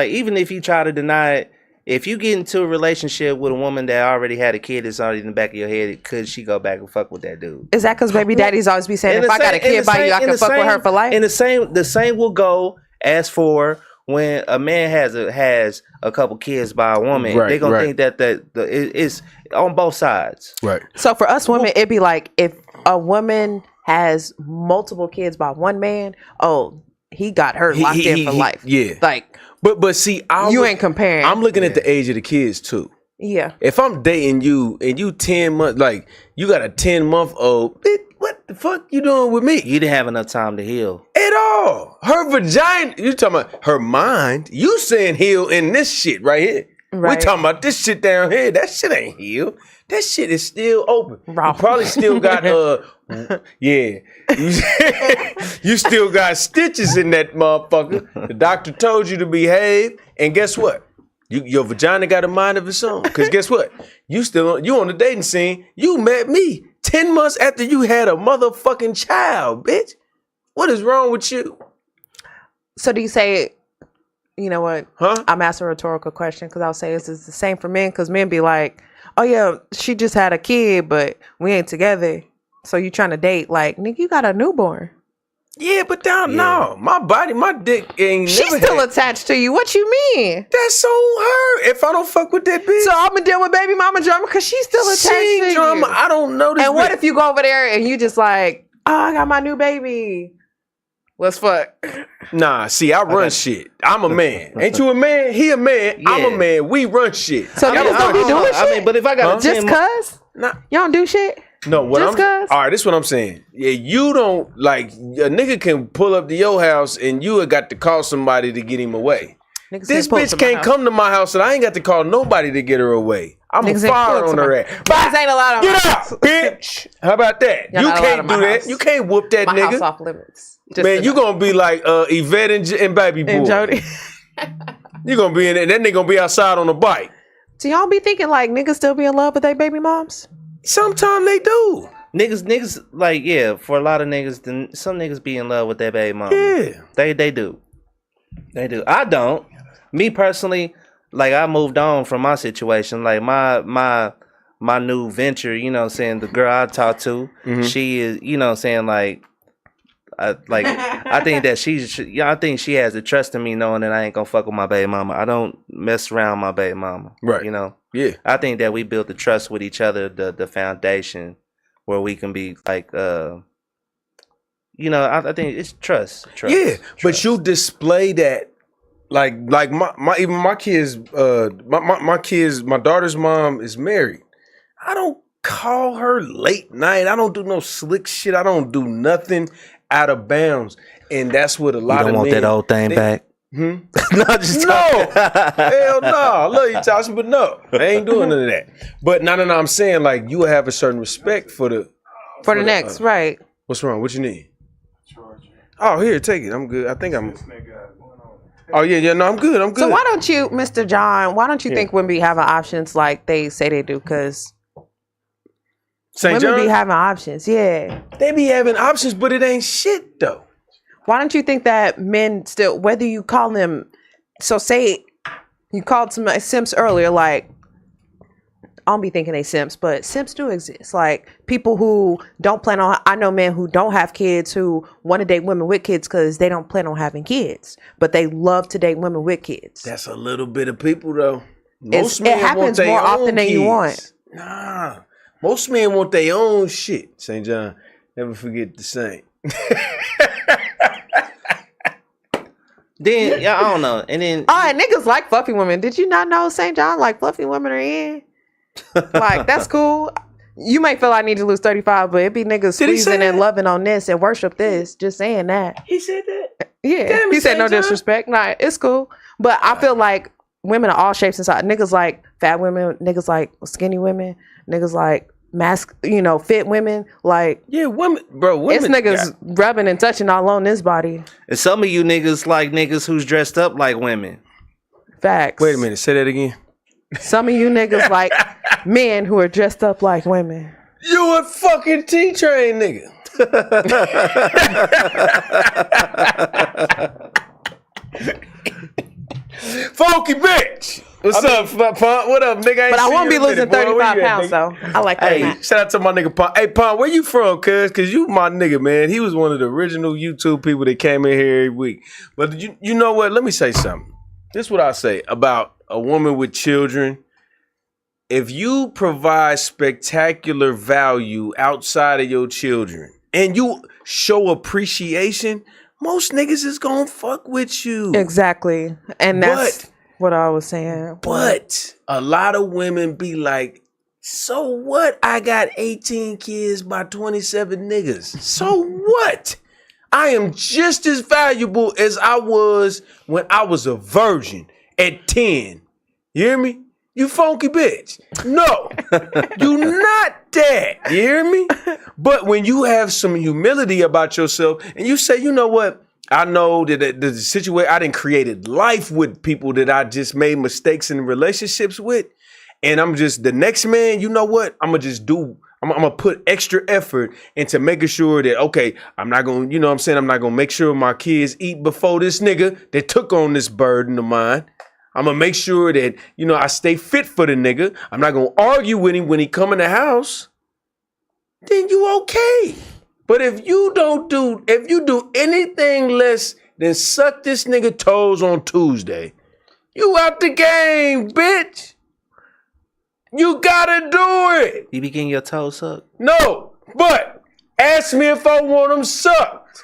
Even if you try to deny it, if you get into a relationship with a woman that already had a kid that's already in the back of your head, could she go back and fuck with that dude? Is that because baby daddies always be saying, if I got a kid by you, I can fuck with her for life? And the same will go as for when a man has a couple kids by a woman. They're gonna think that it's on both sides. Right. So for us women, it'd be like if a woman has multiple kids by one man, he got her locked in for life. Yeah. Like, but see, you ain't comparing. I'm looking at the age of the kids too. Yeah. If I'm dating you and you 10 months, like you got a 10-month-old, what the fuck you doing with me? You didn't have enough time to heal. At all. Her vagina, you talking about her mind. You saying heal in this shit right here. Right. We talking about this shit down here. That shit ain't healed. That shit is still open. You probably still got yeah. You still got stitches in that motherfucker. The doctor told you to behave, and guess what? Your vagina got a mind of its own. Cause guess what? You on the dating scene. You met me 10 months after you had a motherfucking child, bitch. What is wrong with you? So do you say, you know what? Huh? I'm asking a rhetorical question because I'll say this is the same for men because men be like, oh yeah, she just had a kid, but we ain't together. So you trying to date? Like, nigga, you got a newborn. Yeah, but no, my dick ain't. She's still attached to you. What you mean? That's on her. If I don't fuck with that bitch, so I'm gonna deal with baby mama drama because she's still attached to drama. you. I don't know this. And what if you go over there and you just like, oh, I got my new baby. Let's fuck. Nah, see, I run shit. I'm a man. Ain't you a man? He a man. Yeah. I'm a man. We run shit. So niggas don't be doing shit? I mean, but if I got just cuz? Nah. Y'all don't do shit? No, all right, this is what I'm saying. Yeah, you don't, like, a nigga can pull up to your house and you have got to call somebody to get him away. Niggas this bitch can't come to my house and I ain't got to call nobody to get her away. I'm a fire on her ass. Niggas ain't allowed on Get out, bitch. How about that? You can't do that. You can't whoop that nigga. House off limits. Man, you gonna be like Yvette and Baby Boy. And Jody. You gonna be in there. That nigga gonna be outside on a bike. Do y'all be thinking like niggas still be in love with their baby moms? Sometimes they do. Niggas, like, yeah, for a lot of niggas, some niggas be in love with their baby mom. Yeah. They do. They do. I don't. Me personally, like, I moved on from my situation. Like, my new venture, you know what I'm saying, the girl I talk to, she is, you know what I'm saying, like, I think that I think she has the trust in me knowing that I ain't gonna fuck with my baby mama. I don't mess around my baby mama. Right. You know? Yeah. I think that we built the trust with each other, the foundation where we can be like, you know, I think it's trust. Yeah. Trust. But you display that like my kids, my daughter's mom is married. I don't call her late night. I don't do no slick shit. I don't do nothing out of bounds, and that's what a lot of men. You don't want that old thing back? No, hell no. I love you, Tasha, but no, I ain't doing none of that. But no. I'm saying like you have a certain respect for the next, right? What's wrong? What you need? Oh, here, take it. I'm good. I think I'm. Oh yeah, no, I'm good. So why don't you, Mr. John? Why don't you think women be having options like they say they do? Because women be having options. Yeah, they be having options, but it ain't shit though. Why don't you think that men still, whether you call them, so say you called some simps earlier, like, I don't be thinking they simps, but simps do exist. Like people who don't plan on, I know men who don't have kids who want to date women with kids because they don't plan on having kids, but they love to date women with kids. That's a little bit of people though. It happens more often than you want. Nah, most men want their own shit. St. John, never forget the same. Then, yeah, I don't know. And then, and niggas like fluffy women. Did you not know St. John like fluffy women are in? Like, that's cool. You may feel I need to lose 35, but it be niggas squeezing and loving on this and worship this. Just saying that. He said that? Yeah. Damn, he said no disrespect. Nah, it's cool. But I feel like women are all shapes and sizes. Niggas like fat women. Niggas like skinny women. Niggas like fit women. Like, yeah, women, bro. Women, it's niggas rubbing and touching all on this body. And some of you niggas like niggas who's dressed up like women. Facts. Wait a minute. Say that again. Some of you niggas like men who are dressed up like women. You a fucking T-Train nigga. Funky bitch. What's up, Pon? What up, nigga? But I won't be losing 35 pounds, though. I like that. Hey, shout out to my nigga Pon. Hey, Pon, where you from, cuz? Because you my nigga, man. He was one of the original YouTube people that came in here every week. But you know what? Let me say something. This is what I say about a woman with children. If you provide spectacular value outside of your children and you show appreciation, most niggas is gonna fuck with you. Exactly. And that's what I was saying. But a lot of women be like, so what? I got 18 kids by 27 niggas. So what? I am just as valuable as I was when I was a virgin at 10. You hear me? You funky bitch. No, you not that. You hear me? But when you have some humility about yourself and you say, you know what? I know that the situation, I done created life with people that I just made mistakes in relationships with. And I'm just the next man, you know what? I'm going to put extra effort into making sure that, okay, I'm not going to, you know what I'm saying? I'm not going to make sure my kids eat before this nigga that took on this burden of mine. I'm going to make sure that, you know, I stay fit for the nigga. I'm not going to argue with him when he come in the house. Then you okay. But if you do anything less than suck this nigga toes on Tuesday, you out the game, bitch. You gotta do it. You be getting your toes sucked? No, but ask me if I want them sucked.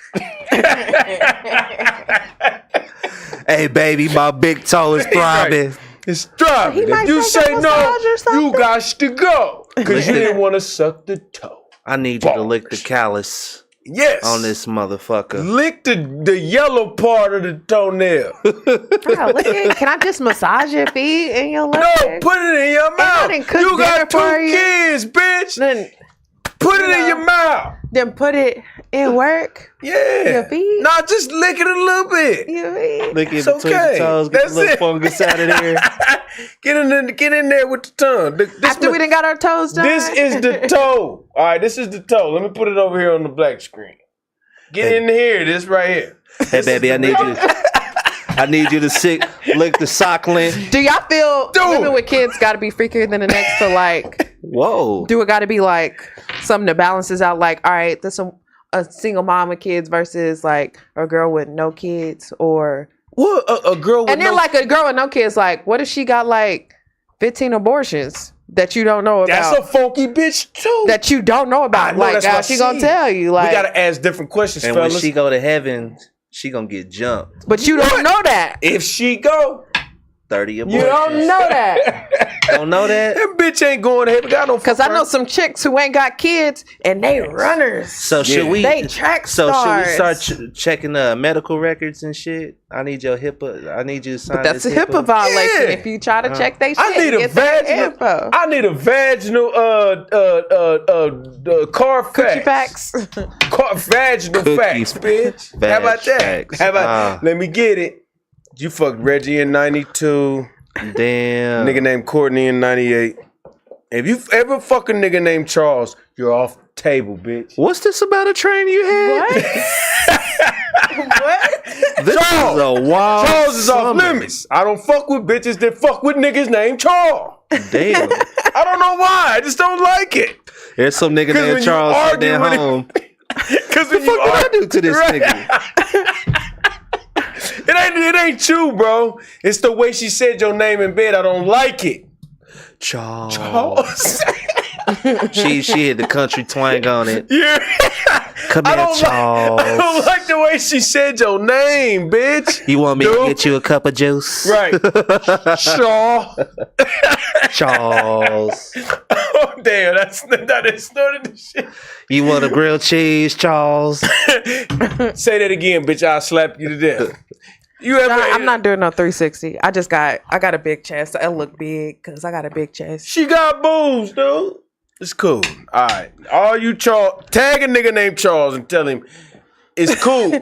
Hey, baby, my big toe is throbbing. Right. It's throbbing. If you say no, you got to go. Because you didn't want to suck the toe. I need you to lick the callus. Yes. On this motherfucker. Lick the yellow part of the toenail. Can I just massage your feet and your legs? No, put it in your mouth. You got 2 kids, bitch. Then put it in your mouth. Then put it in work. Yeah. Your feet. No, just lick it a little bit. Your feet. Lick it between the toes. Get the little fungus out of there. Get in there with the tongue. After we done got our toes done. This is the toe. All right, this is the toe. Let me put it over here on the black screen. Get in here. This right here. Hey, baby, I need you to lick the sock lint. Do y'all feel women with kids got to be freakier than the next to like? Whoa. Do it got to be like something that balances out? Like, all right, there's a single mom with kids versus like a girl with no kids, or what a girl with and then like a girl with no kids. Like, what if she got like 15 abortions that you don't know about? That's a funky bitch too. That you don't know about. Like, she gonna tell you. Like, we gotta ask different questions, and fellas. when she go to heaven, she gonna get jumped. But you don't know that. If she go 30 abortions. You don't know that. Don't know that? That bitch ain't going to heaven. Because I know some chicks who ain't got kids and they runners. So should we? They track stars. Should we start checking medical records and shit? I need your HIPAA. I need you to sign. But that's a HIPAA violation if you try to check they shit. I need a vaginal. I need a vaginal Carfax. Vaginal facts, bitch. How about that? How about? Let me get it. You fucked Reggie in 92. Damn. Nigga named Courtney in 98. If you ever fuck a nigga named Charles, you're off the table, bitch. What's this about a train you had? What? This Charles. is a wild Charles is off summer. limits. I don't fuck with bitches that fuck with niggas named Charles. Damn. I don't know why. I just don't like it. There's some nigga 'Cause when named you Charles sitting argue at with him- home. Because What the fuck did I do to this nigga? It ain't you, bro. It's the way she said your name in bed. I don't like it. Charles. Charles. She had the country twang on it. Yeah. Come I here, don't Charles. I don't like the way she said your name, bitch. You want me Dude. to get you a cup of juice? Right. Shaw. Charles. Oh, damn. That distorted the shit. You want a grilled cheese, Charles? Say that again, bitch. I'll slap you to death. You ever? I'm not doing no 360. I got a big chest. I look big because I got a big chest. She got boobs, dude. It's cool. All right. All you Charles, tag a nigga named Charles and tell him it's cool.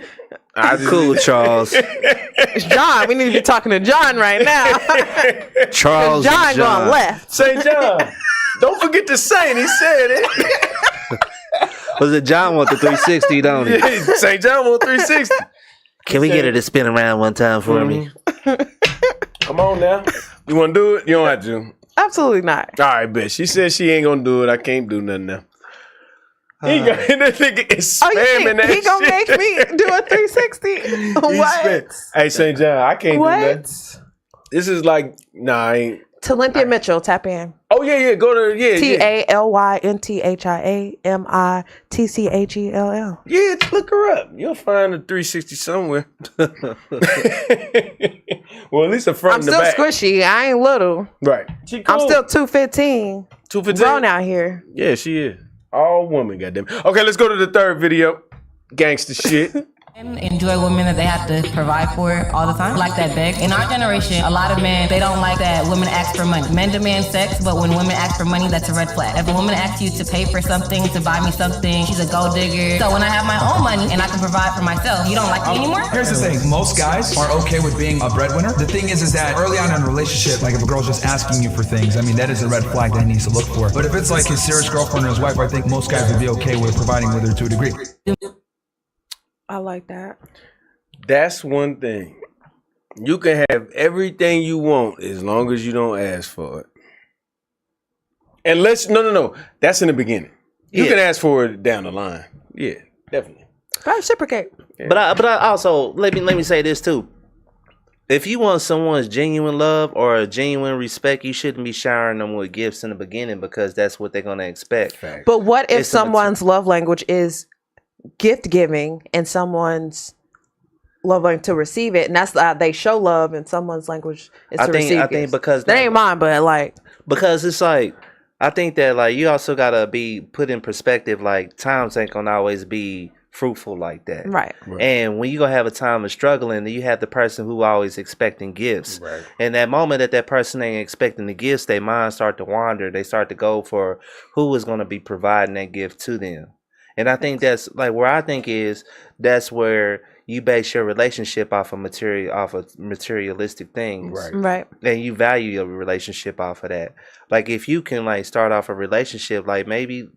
Cool, Charles. It's John. We need to be talking to John right now. Charles. John going left. St. John. Don't forget to say it. He said it. Was it John want the 360, don't he? Yeah, St. John want 360. Can we get her to spin around one time for me? Come on now. You want to do it? You don't have to. Absolutely not. All right, bitch. She said she ain't gonna do it. I can't do nothing now. He got that nigga is Oh, you spamming think that he gonna shit. make me do a 360? He What? spam- Hey, St. John, I can't do that. What? This is like, nah, I ain't. Talympia Mitchell, tap in. Oh yeah, go to yeah. TALYNTHIAMITCHELL. Yeah, look her up. You'll find a 360 somewhere. Well, at least the front I'm and the still back. squishy. I ain't little. Right. She cool. I'm still 215. 215. Grown out here. Yeah, she is. All woman, goddamn. Okay, let's go to the third video. Gangsta shit. Enjoy women that they have to provide for all the time, like that beg. In our generation, a lot of men, they don't like that women ask for money. Men demand sex, but when women ask for money, that's a red flag. If a woman asks you to pay for something, to buy me something, she's a gold digger. So when I have my own money and I can provide for myself, you don't like me anymore? Here's the thing, most guys are okay with being a breadwinner. The thing is that early on in a relationship, like if a girl's just asking you for things, I mean, that is a red flag that he needs to look for. But if it's like his serious girlfriend or his wife, I think most guys would be okay with providing with her to a degree. I like that. That's one thing. You can have everything you want as long as you don't ask for it. Unless, no. That's in the beginning. You can ask for it down the line. Yeah, definitely. Reciprocate. Yeah. But I also let me say this too. If you want someone's genuine love or a genuine respect, you shouldn't be showering them with gifts in the beginning because that's what they're gonna expect. Fact. But what if It's someone's love language is gift giving and someone's love language to receive it, and that's they show love, and someone's language is to receive it. I think because that ain't mine, but like because it's like I think that like you also gotta be put in perspective. Like times ain't gonna always be fruitful like that, right. And when you gonna have a time of struggling, you have the person who always expecting gifts, Right. and that moment that person ain't expecting the gifts, their mind start to wander. They start to go for who is gonna be providing that gift to them. And I think that's like where I think is that's where you base your relationship off of materialistic things, Right. And you value your relationship off of that. Like if you can like start off a relationship, like maybe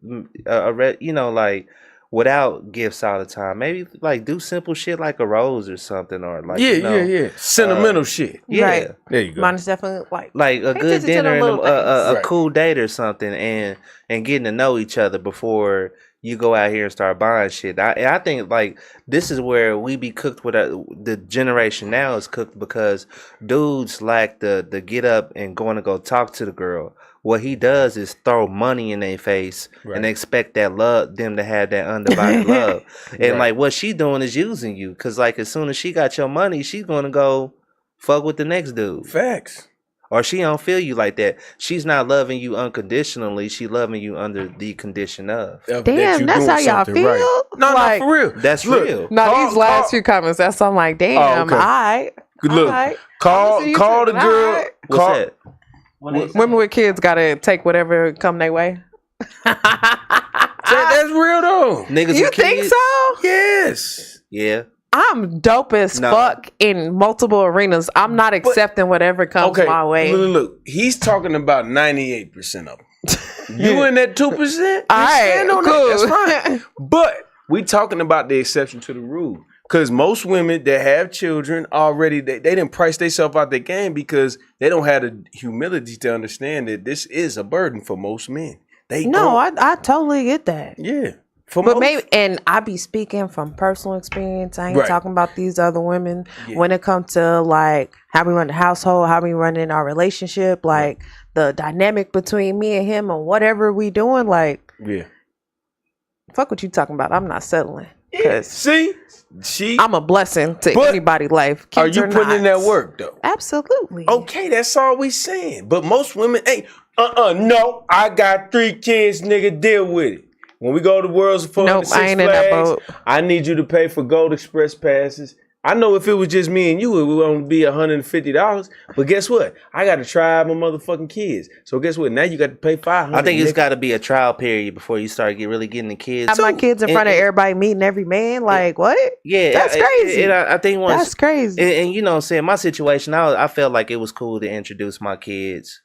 like without gifts all the time, maybe like do simple shit like a rose or something, or like Yeah. Sentimental shit. Yeah, Right. There you go. Mine is definitely like like a pay good attention to dinner the and little a things. cool date or something, and getting to know each other before you go out here and start buying shit. I think like this is where we be cooked with the generation now is cooked because dudes lack the get up and going to go talk to the girl. What he does is throw money in their face and expect that them to have that undivided love. And like what she doing is using you because like as soon as she got your money, she's going to go fuck with the next dude. Facts. Or she don't feel you like that. She's not loving you unconditionally. She loving you under the condition of. damn, that's how y'all feel. Right. No, Like, for real. That's Look, real. No, these last few comments, that's I'm like, damn, okay. alright. Look, Alright. call I'ma see you the too, girl. alright. What's that? Women with kids gotta take whatever come their way. That's real though. Niggas You with think kids? so? Yes. Yeah. I'm dope as fuck in multiple arenas. I'm not accepting whatever comes my way. Look, he's talking about 98% of them. You in that 2%? All right, cool. That's fine. But we talking about the exception to the rule. Because most women that have children already, they didn't price themselves out their game because they don't have the humility to understand that this is a burden for most men. I totally get that. Yeah. But maybe, and I be speaking from personal experience. I ain't talking about these other women. When it comes to like how we run the household, how we run in our relationship, like the dynamic between me and him, and whatever we doing, like, fuck what you talking about. I'm not settling. See, I'm a blessing to anybody's life. Are you putting in that work though? Absolutely. Okay, that's all we saying. But most women ain't. No, I got 3 kids, nigga. Deal with it. When we go to Worlds of Fun and Six Flags, I need you to pay for Gold Express passes. I know if it was just me and you, it would only be $150. But guess what? I got to try my motherfucking kids. So guess what? Now you got to pay $500. I think it's got to be a trial period before you start really getting the kids. Have my kids in front of everybody, meeting every man. Like what? Yeah, that's crazy. I think once that's crazy. And you know what I'm saying? My situation, I felt like it was cool to introduce my kids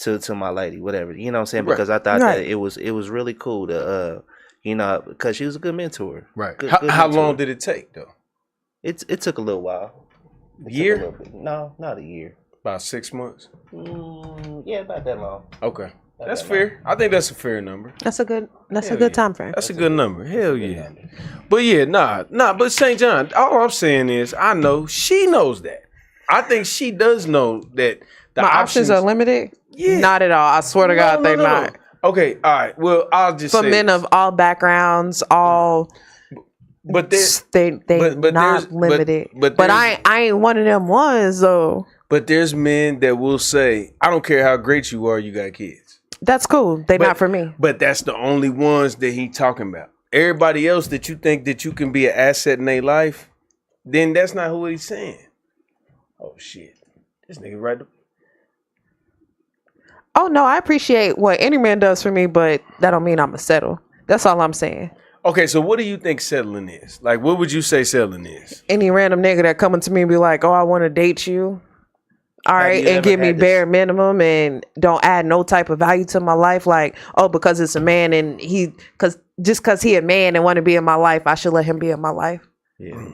to my lady, whatever. You know what I'm saying? Because I thought that it was really cool to you know, because she was a good mentor. Right. Good How mentor. long did it take though? It took a little while. Year? No, not a year. About 6 months. Yeah, about that long. Okay, that's fair. I think that's a fair number. That's a good time frame. That's a good number. Hell yeah. But yeah, nah. But St. John, all I'm saying is, I know she knows that. I think she does know that the my options are limited. Yeah. Not at all. I swear to God, they're not. Okay, all right. Well, I'll just for say men of all backgrounds, all. But they not limited. But I ain't one of them ones though. But there's men that will say, I don't care how great you are, you got kids. That's cool. They not for me. But that's the only ones that he talking about. Everybody else that you think that you can be an asset in their life, then that's not who he's saying. Oh shit. This nigga right. Oh no, I appreciate what any man does for me, but that don't mean I'ma settle. That's all I'm saying. Okay, so what do you think settling is? Like, what would you say settling is? Any random nigga that coming to me and be like, "Oh, I want to date you," all right, and give me bare minimum and don't add no type of value to my life. Like, oh, because it's a man and because he a man and want to be in my life, I should let him be in my life. Yeah.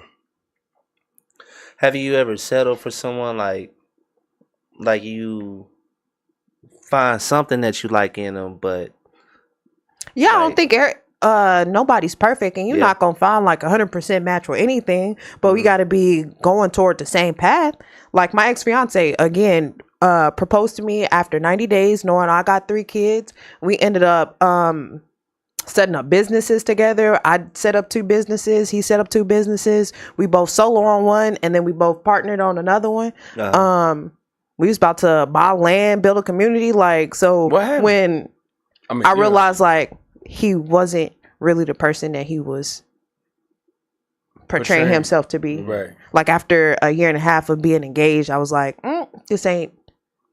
Have you ever settled for someone like you find something that you like in them, but I don't think nobody's perfect, and you're not gonna find like 100% match or anything, but we got to be going toward the same path. Like my ex-fiance again proposed to me after 90 days knowing I got 3 kids. We ended up setting up businesses together. I set up 2 businesses, he set up 2 businesses. We both solo on one, and then we both partnered on another one. We was about to buy land, build a community. Like, so when I realized like he wasn't really the person that he was portraying himself to be. Right. Like after a year and a half of being engaged, I was like,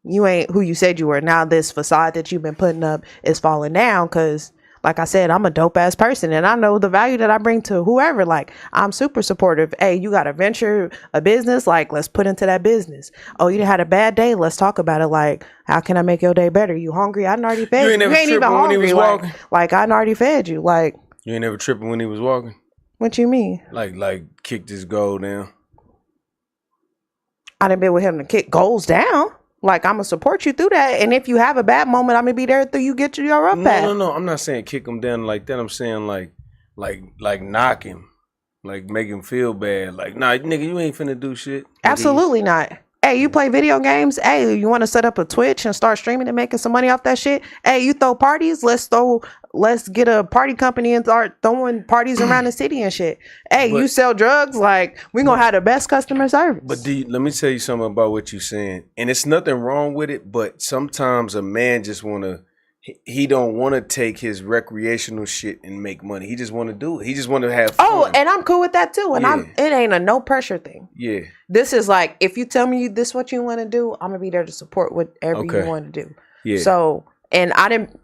you ain't who you said you were. Now this facade that you've been putting up is falling down because, like I said, I'm a dope ass person and I know the value that I bring to whoever. Like, I'm super supportive. Hey, you got to venture a business? Like, let's put into that business. Oh, you had a bad day? Let's talk about it. Like, how can I make your day better? You hungry? I done already fed you. You ain't even hungry. When he was walking? Like, I done already fed you. Like, you ain't never tripping when he was walking? What you mean? Like kicked his goal down? I done been with him to kick goals down. Like, I'm going to support you through that. And if you have a bad moment, I'm going to be there till you get your up back. No. I'm not saying kick him down like that. I'm saying like knock him. Like make him feel bad. Like, nah, nigga, you ain't finna do shit. Absolutely not. Hey, you play video games? Hey, you want to set up a Twitch and start streaming and making some money off that shit? Hey, you throw parties? Let's get a party company and start throwing parties around the city and shit. Hey, you sell drugs? Like, we gonna have the best customer service. But let me tell you something about what you're saying. And it's nothing wrong with it, but sometimes a man just he don't want to take his recreational shit and make money. He just want to do it. He just want to have fun. Oh, and I'm cool with that too. And it ain't a no pressure thing. Yeah. This is like, if you tell me this what you want to do, I'm gonna be there to support whatever you want to do. Yeah. So And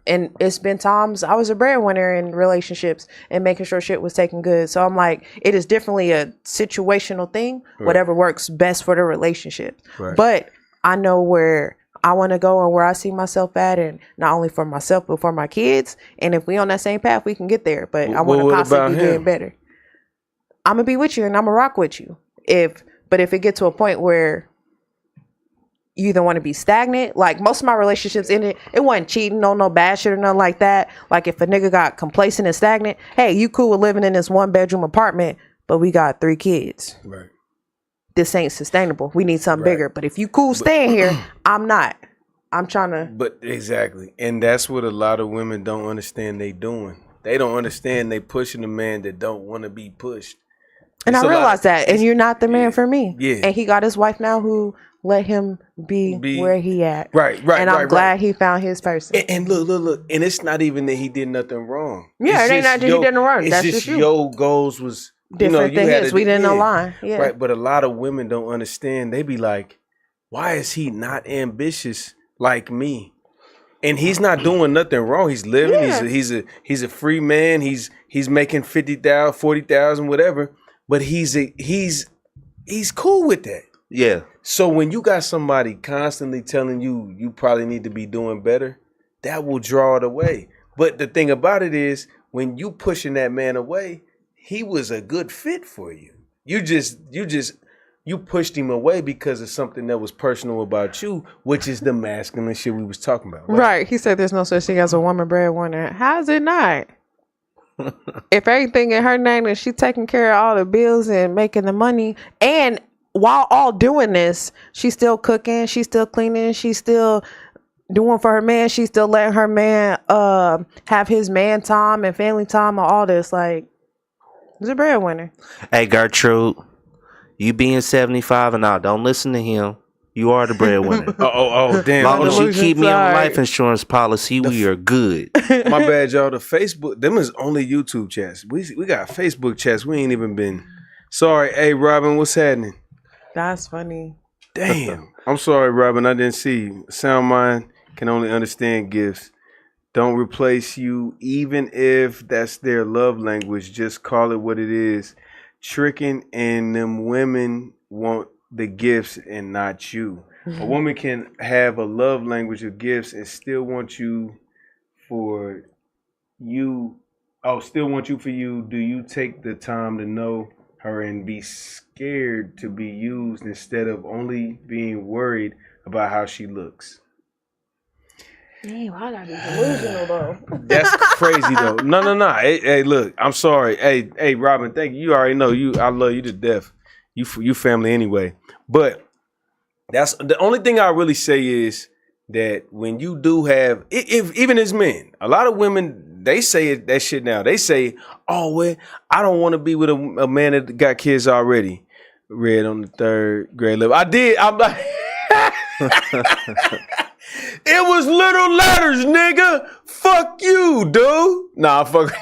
and it's been times I was a breadwinner in relationships and making sure shit was taken good. So I'm like, it is definitely a situational thing, whatever works best for the relationship. Right. But I know where I want to go and where I see myself at, and not only for myself, but for my kids. And if we on that same path, we can get there. But I want to constantly be getting better. I'm going to be with you and I'm going to rock with you. But if it gets to a point where you either want to be stagnant, like most of my relationships in it wasn't cheating, no bad shit or nothing like that. Like if a nigga got complacent and stagnant, hey, you cool with living in this 1-bedroom apartment, but we got 3 kids. Right. This ain't sustainable. We need something bigger. But if you cool staying here, I'm not. I'm trying to. But exactly. And that's what a lot of women don't understand they doing. They don't understand they pushing a man that don't want to be pushed. And I realized that. And you're not the man for me. Yeah. And he got his wife now who let him be where he at. Right. And I'm glad he found his person. And look. And it's not even that he did nothing wrong. Yeah, it ain't not that he did nothing wrong. That's just your goals was different than his. We didn't align. Yeah. Right. But a lot of women don't understand. They be like, why is he not ambitious like me? And he's not doing nothing wrong. He's living. Yeah. He's a free man. He's making 50,000, 40,000, whatever. But he's cool with that. Yeah. So when you got somebody constantly telling you probably need to be doing better, that will draw it away. But the thing about it is, when you pushing that man away, he was a good fit for you. You pushed him away because of something that was personal about you, which is the masculine shit we was talking about. Right. He said there's no such thing as a woman breadwinner. How's it not? If everything in her name and she taking care of all the bills and making the money, and while all doing this, she's still cooking, she's still cleaning, she's still doing for her man, she's still letting her man have his man time and family time and all this. Like, he's a breadwinner. Hey, Gertrude, you being 75 and out, don't listen to him. You are the breadwinner. oh, damn. As long as you keep me on the life insurance policy, we are good. My bad, y'all. The Facebook, them is only YouTube chats. We got Facebook chats. We ain't even been. Sorry. Hey, Robin, what's happening? That's funny. Damn. I'm sorry, Robin. I didn't see you. Sound mind can only understand gifts. Don't replace you, even if that's their love language. Just call it what it is. Tricking, and them women want the gifts and not you. A woman can have a love language of gifts and still want you for you. Still want you for you. Do you take the time to know her and be scared to be used instead of only being worried about how she looks? Damn, I gotta be delusional though. That's crazy though. No. Hey, look, I'm sorry. Hey, Robin, thank you. You already know I love you to death. You family anyway. But that's the only thing I really say is that when you do have, if even as men, a lot of women, they say that shit now. They say, oh, well, I don't want to be with a man that got kids already. Read on the 3rd grade level. I did. I'm like, it was little letters, nigga. Fuck you, dude. Nah, fuck.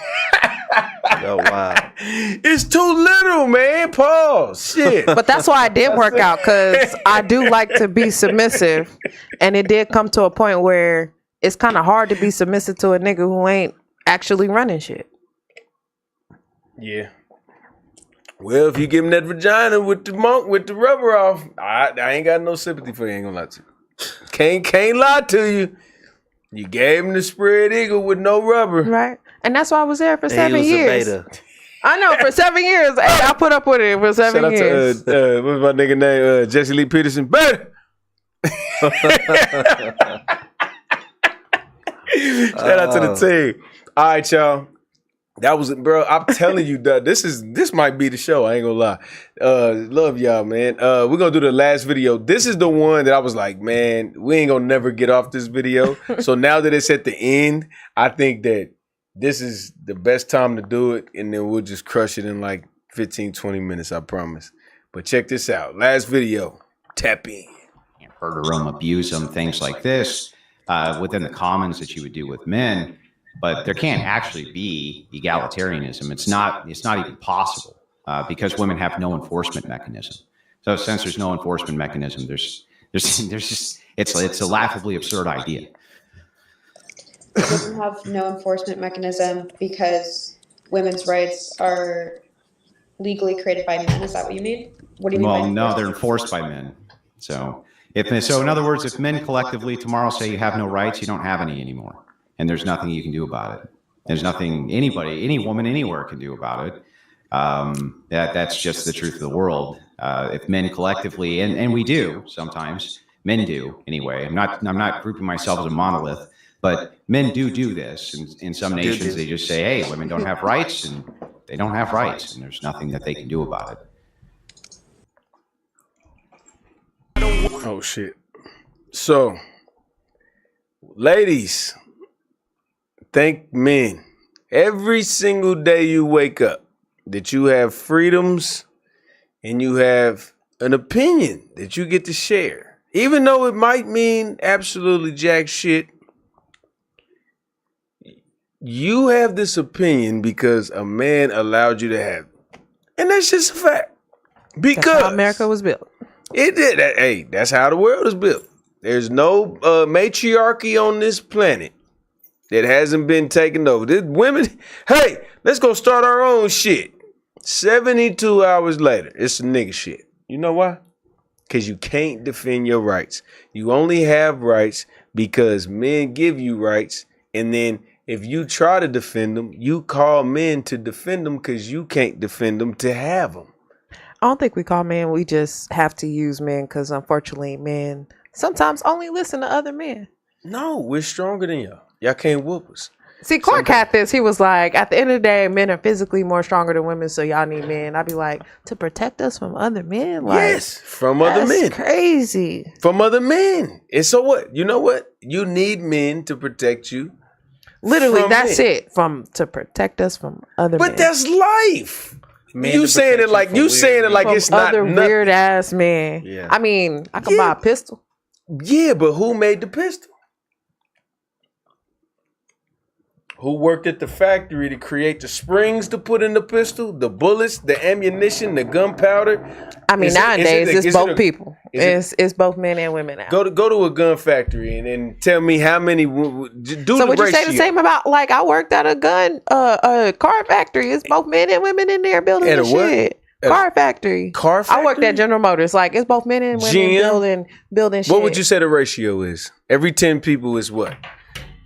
Oh, wow. It's too little, man. Pause. Shit. But that's why I did work out, because I do like to be submissive. And it did come to a point where it's kind of hard to be submissive to a nigga who ain't actually running shit. Yeah. Well, if you give him that vagina with the rubber off, I ain't got no sympathy for you. Ain't gonna lie to you. Can't lie to you. You gave him the spread eagle with no rubber. Right. And that's why I was there for 7 He years. was a beta. I know, for 7 years. Hey, I put up with it for 7 years. Shout out to, what's my nigga name? Jesse Lee Peterson. Beta! Shout out to the team. All right, y'all. That was it, bro. I'm telling you, that this might be the show. I ain't gonna lie. Love y'all, man. We're gonna do the last video. This is the one that I was like, man, we ain't gonna never get off this video. So now that it's at the end, I think that this is the best time to do it, and then we'll just crush it in like 15, 20 minutes, I promise. But check this out. Last video. Tap in. Murder them, abuse them, things like this within the commons that you would do with men. But there can't actually be egalitarianism. It's not even possible because women have no enforcement mechanism. So since there's no enforcement mechanism, there's just it's a laughably absurd idea. It doesn't have no enforcement mechanism because women's rights are legally created by men. Is that what you mean? What do you mean? Well, no, they're enforced by men. So in other words, if men collectively tomorrow say you have no rights, you don't have any anymore, and there's nothing you can do about it. There's nothing any woman anywhere can do about it. That's just the truth of the world. If men collectively, and we do sometimes, men do anyway. I'm not grouping myself as a monolith, but men do this. In some nations, they just say, "Hey, women don't have rights," and they don't have rights, and there's nothing that they can do about it. Oh shit. So, ladies, thank men every single day you wake up that you have freedoms and you have an opinion that you get to share. Even though it might mean absolutely jack shit, you have this opinion because a man allowed you to have it. And that's just a fact. Because that's how America was built. It did. Hey, that's how the world is built. There's no matriarchy on this planet that hasn't been taken over. This women, hey, let's go start our own shit. 72 hours later, it's some nigga shit. You know why? Because you can't defend your rights. You only have rights because men give you rights. And then if you try to defend them, you call men to defend them because you can't defend them to have them. I don't think we call men. We just have to use men because unfortunately men sometimes only listen to other men. No, we're stronger than y'all. Y'all can't whoop us. See, Clark had this. He was like, at the end of the day, men are physically more stronger than women, so y'all need men. I'd be like, to protect us from other men? Like, yes, from other men. That's crazy. From other men. And so what? You know what? You need men to protect you. Literally, that's it. To protect us from other men. But that's life. You saying it like it's not other weird ass men. Yeah. I mean, I can buy a pistol. Yeah, but who made the pistol? Who worked at the factory to create the springs to put in the pistol, the bullets, the ammunition, the gunpowder? I mean, nowadays it's both people. It's both men and women now. Go to a gun factory and then tell me how many. So would you say the same about like I worked at a car factory? It's both men and women in there building this shit. Car factory. I worked at General Motors. Like it's both men and women building shit. What would you say the ratio is? Every 10 people is what?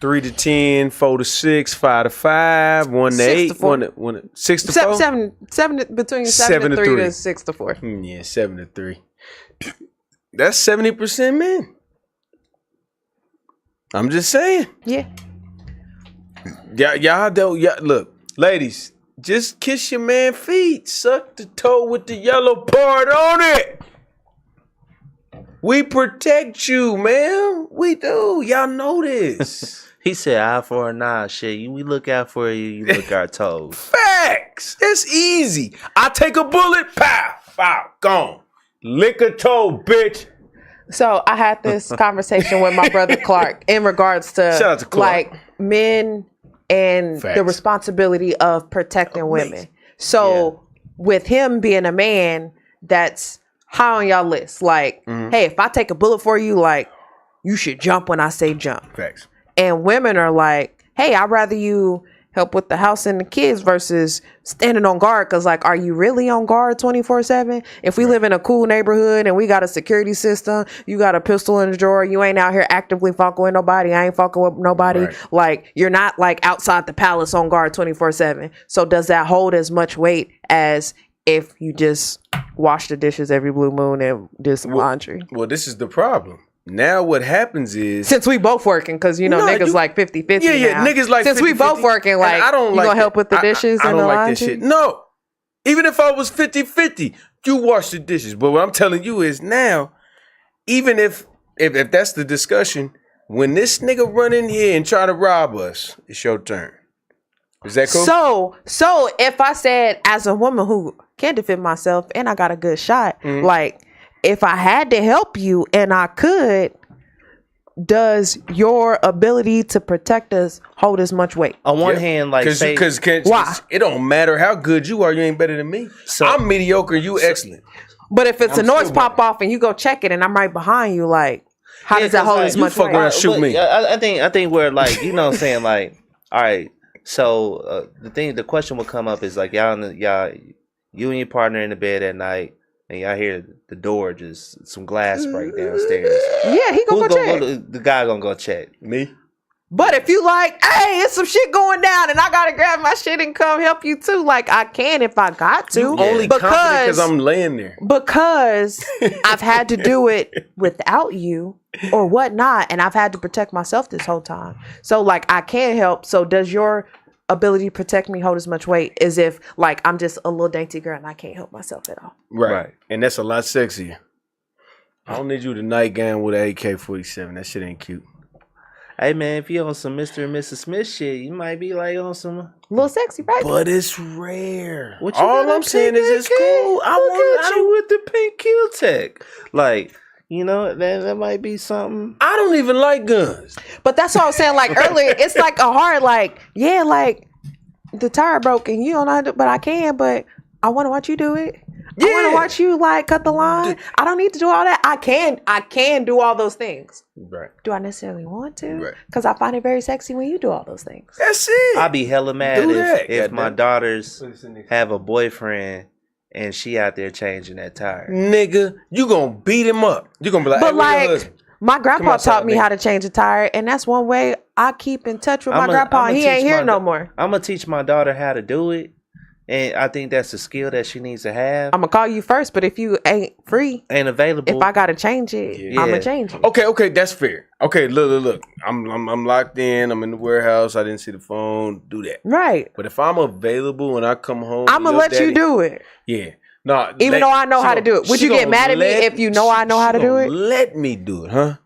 3 to 10, 4 to 6, 5 to 5, 1 to 8, 6 to 4? 7 between 7 to 3 to 6 to 4. Yeah, 7 to 3. That's 70% men. I'm just saying. Yeah. Y'all don't. Look, ladies, just kiss your man feet. Suck the toe with the yellow part on it. We protect you, man. We do. Y'all know this. He said eye for an eye. Shit, we look out for you. You look our toes. Facts. It's easy. I take a bullet. Pow. Pow. Gone. Lick a toe, bitch. So I had this conversation with my brother Clark in regards to, shout out to Clark. Like men and the responsibility of protecting women. So with him being a man, that's high on y'all list. Like, hey, if I take a bullet for you, like, you should jump when I say jump. Facts. And women are like, hey, I'd rather you help with the house and the kids versus standing on guard. Because, like, are you really on guard 24/7? If we live in a cool neighborhood and we got a security system, you got a pistol in the drawer, you ain't out here actively fucking with nobody. I ain't fucking with nobody. Right. Like, you're not, like, outside the palace on guard 24/7. So does that hold as much weight as if you just wash the dishes every blue moon and do some laundry? Well, this is the problem. Now what happens is, since we both working, because niggas like 50-50 yeah, niggas like since 50-50, we both working, like, I don't you like gonna help with the dishes I and don't the like laundry? this shit. No, even if I was 50-50, you wash the dishes. But what I'm telling you is now, even if that's the discussion, when this nigga run in here and try to rob us, it's your turn. Is that cool? So if I said, as a woman who can defend myself and I got a good shot, like, if I had to help you and I could, does your ability to protect us hold as much weight? On one hand, like, because why? It don't matter how good you are, you ain't better than me. So I'm mediocre, you excellent. But if it's a noise pop off and you go check it and I'm right behind you, like, How does that hold as much weight? I think we're like, you know what I'm saying, like, all right, so the question will come up is like you and your partner in the bed at night and y'all hear the door just some glass break downstairs. Yeah, he gonna go check. The guy gonna go check. Me? But if you like, hey, it's some shit going down and I gotta grab my shit and come help you too, like I can if I got to. You only confident because I'm laying there. Because I've had to do it without you or whatnot, and I've had to protect myself this whole time. So like I can help. So does your ability to protect me hold as much weight as if like I'm just a little dainty girl and I can't help myself at all? Right. And that's a lot sexier. I don't need you to nightgown with an AK-47. That shit ain't cute. Hey man, if you on some Mr. and Mrs. Smith shit, you might be like on some a little sexy, right? But it's rare. All I'm saying is it's cool. I want you with the pink Q-Tech. Like, you know, that might be something. I don't even like guns. But that's what I was saying like earlier. It's like a hard like, yeah, like the tire broke and you don't know how to, but I can, but I want to watch you do it. Yeah. I want to watch you like cut the line. I don't need to do all that. I can do all those things. Right. Do I necessarily want to? Right. Because I find it very sexy when you do all those things. That's it. I'd be hella mad if my daughters have a boyfriend and she out there changing that tire. Nigga, you gonna beat him up. You gonna be like, but hey, like my grandpa taught me how to change a tire, and that's one way I keep in touch with my grandpa. He ain't here no more. I'm gonna teach my daughter how to do it. And I think that's a skill that she needs to have. I'm gonna call you first, but if you ain't free, ain't available, if I gotta change it, I'm gonna change it. Okay, that's fair. Okay, look. I'm locked in. I'm in the warehouse. I didn't see the phone. Do that. Right. But if I'm available and I come home, I'm gonna let you do it. Yeah. No. Even though I know how to do it, would you get mad at me if you know I know how to do it? Let me do it, huh?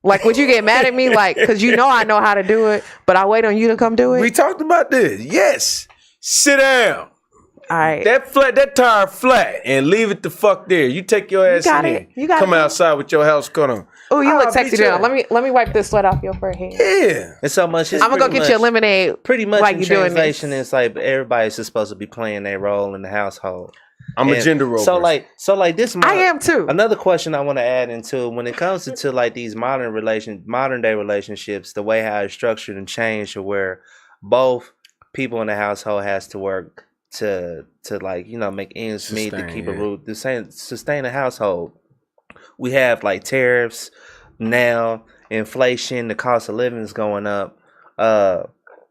Like, would you get mad at me, like, because you know I know how to do it, but I wait on you to come do it? We talked about this. Yes. Sit down. All right. That tire flat, and leave it the fuck there. You take your ass in here. You got Come outside with your house coat on. Oh, you look sexy down. Let me wipe this sweat off your forehead. Yeah. And so much. I'm gonna go get you a lemonade. Pretty much like in you doing translation, this. it's like everybody's supposed to be playing their role in the household. I'm a gender role. So like this. I am too. Another question I want to add into when it comes to like these modern day relationships, the way how it's structured and changed, to where both people in the household has to work to like, you know, make ends meet, to keep a roof, sustain a household. We have like tariffs now, inflation, the cost of living is going up.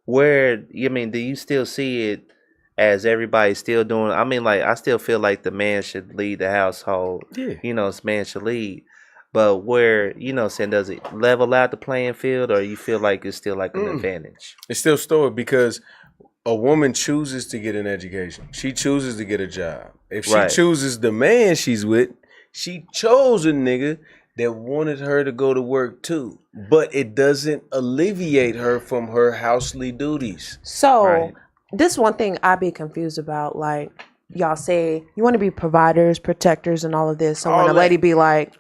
Where, I mean, do you still see it as everybody's still doing? I mean, like, I still feel like the man should lead the household. Yeah. You know, this man should lead. But where, you know, saying, does it level out the playing field, or you feel like it's still like an advantage? It's still stored because a woman chooses to get an education. She chooses to get a job. If she chooses the man she's with, she chose a nigga that wanted her to go to work too. But it doesn't alleviate her from her housely duties. So this one thing I be confused about, like y'all say you want to be providers, protectors, and all of this. So when a lady be like,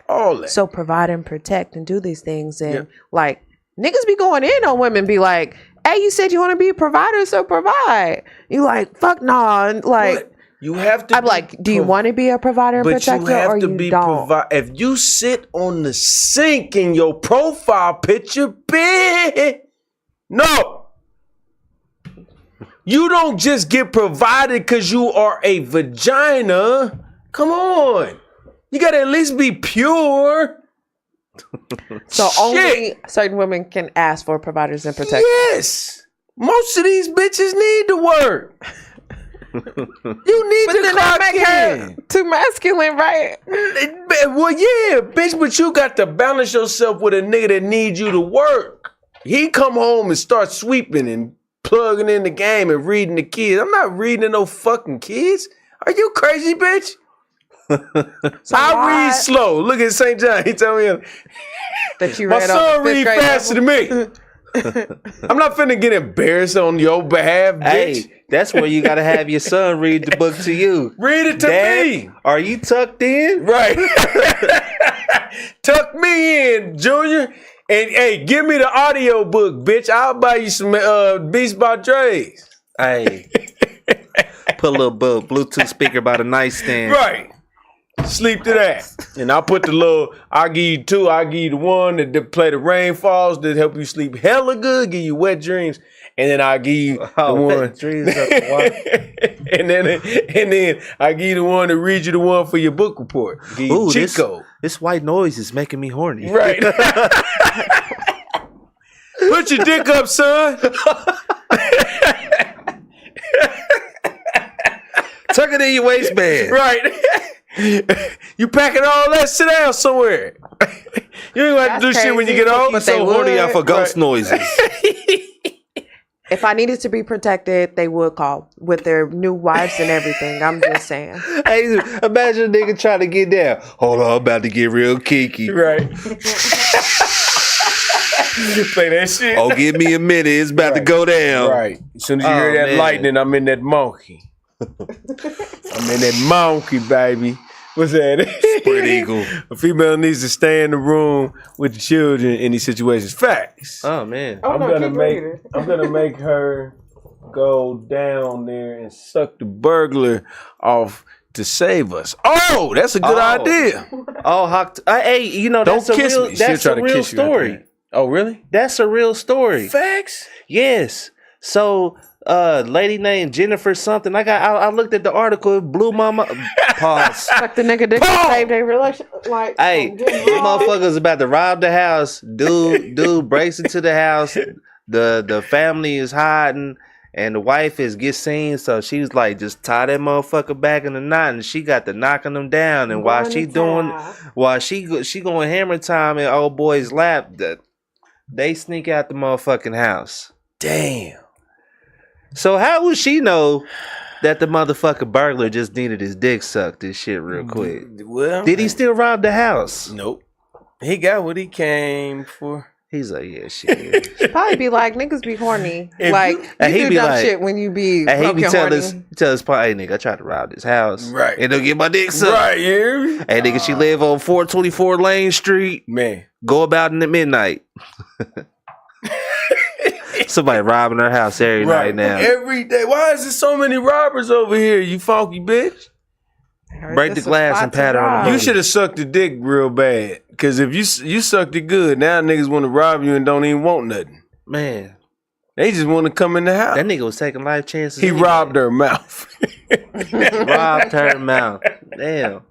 so provide and protect and do these things, and like niggas be going in on women, be like, hey, you said you want to be a provider, so provide. You like, fuck nah. Like, but you have to. I'm like, do you want to be a provider and protector, you have or to you be don't? If you sit on the sink in your profile picture, bitch, no. You don't just get provided because you are a vagina. Come on. You got to at least be pure. So only certain women can ask for providers and protectors. Yes. Most of these bitches need to work. You need to clock in. Her too masculine, right? Well, yeah, bitch, but you got to balance yourself with a nigga that needs you to work. He come home and start sweeping and plugging in the game and reading the kids. I'm not reading to no fucking kids. Are you crazy, bitch? I read slow. Look at St. John. He told me that you my read son read faster than me. I'm not finna get embarrassed on your behalf, bitch. Hey, that's where you gotta have your son read the book to you. Read it to me. Are you tucked in? Right. Tuck me in, Junior. And hey, give me the audio book, bitch. I'll buy you some Beats by Dre's. Hey. Put a little Bluetooth speaker by the nightstand. Right. Sleep to that. And I'll put I'll give you 2. I'll give you the one that play the rainfalls that help you sleep hella good, give you wet dreams. And then I'll give you the one. Dreams and then I give you the one to read you the one for your book report. Give you cheat code. This white noise is making me horny. Right. Put your dick up, son. Tuck it in your waistband. Right. You packing all that? Sit down somewhere. You ain't gonna have to do shit when you get home. I'm so horny out for ghost noises. If I needed to be protected, they would call with their new wives and everything. I'm just saying. Hey, imagine a nigga trying to get down. Hold on, I'm about to get real kinky. Right. Play that shit. Oh, give me a minute. It's about to go down. Right. As soon as you hear that lightning, I'm in that monkey. I'm in that monkey, baby. What's that? Spread eagle. A female needs to stay in the room with the children in these situations. Facts. Oh man. I'm gonna make her go down there and suck the burglar off to save us. Oh, that's a good idea. Oh, hey, you know Don't kiss me. That's a real story. Oh, really? That's a real story. Facts? Yes. So, lady named Jennifer something. I looked at the article. It blew my mind. Pause. Like the nigga did save their relationship. Like, hey, motherfuckers about to rob the house. Dude breaks into the house. The family is hiding, and the wife gets seen. So she was like, just tie that motherfucker back in the knot, and she got to knocking them down. And while she going hammer time in old boy's lap, they sneak out the motherfucking house. Damn. So how would she know that the motherfucking burglar just needed his dick sucked and shit real quick? Well, did he still rob the house? Nope. He got what he came for. He's like, yeah, shit. She'd probably be like, niggas be horny. You do be dumb like, shit when you be and he be tell horny. us, hey nigga, I tried to rob this house. Right. And they'll get my dick sucked. Right, you hear me? Hey nigga, she live on 424 Lane Street. Man. Go about in at midnight. Somebody robbing her house every night now. Every day. Why is there so many robbers over here, you funky bitch? Break the glass and pat her on the You should have sucked the dick real bad. Because if you sucked it good, now niggas want to rob you and don't even want nothing. Man. They just want to come in the house. That nigga was taking life chances. He robbed her mouth. Robbed her mouth. Damn.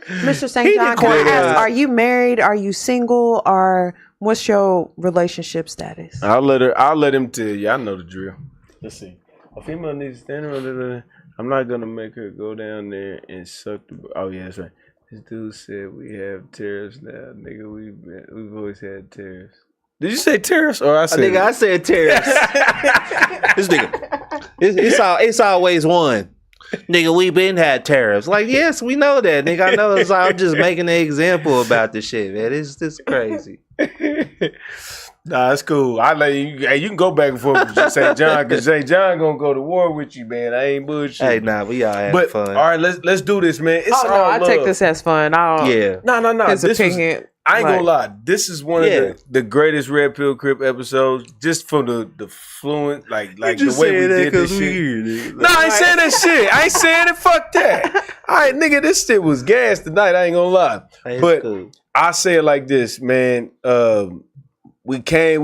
Mr. St. John, can I ask, are you married? Are you single? Or what's your relationship status? I'll let him tell you. I know the drill. Let's see. A female needs to stand around. I'm not gonna make her go down there and suck the. Oh yeah, that's right. This dude said we have tariffs now, nigga. We've always had tariffs. Did you say tariffs or I said? Nigga, I said tariffs. This nigga, it's always one. Nigga, we been had tariffs. Like, yes, we know that, nigga. I know. I'm just making an example about this shit, man. It's just crazy. Nah, it's cool. I let you. Hey, you can go back and forth with St. John because St. John gonna go to war with you, man. I ain't bullshit. Hey, nah, we all having fun. All right, let's do this, man. It's all I love. take this as fun. Yeah. No. His opinion. I ain't gonna lie. This is one of the greatest Red Pill Crip episodes, just for the fluent, like the way we did this shit. No, I ain't saying that shit. I ain't saying it. Fuck that. All right, nigga, this shit was gas tonight. I ain't gonna lie. Hey, but cool. I say it like this, man. We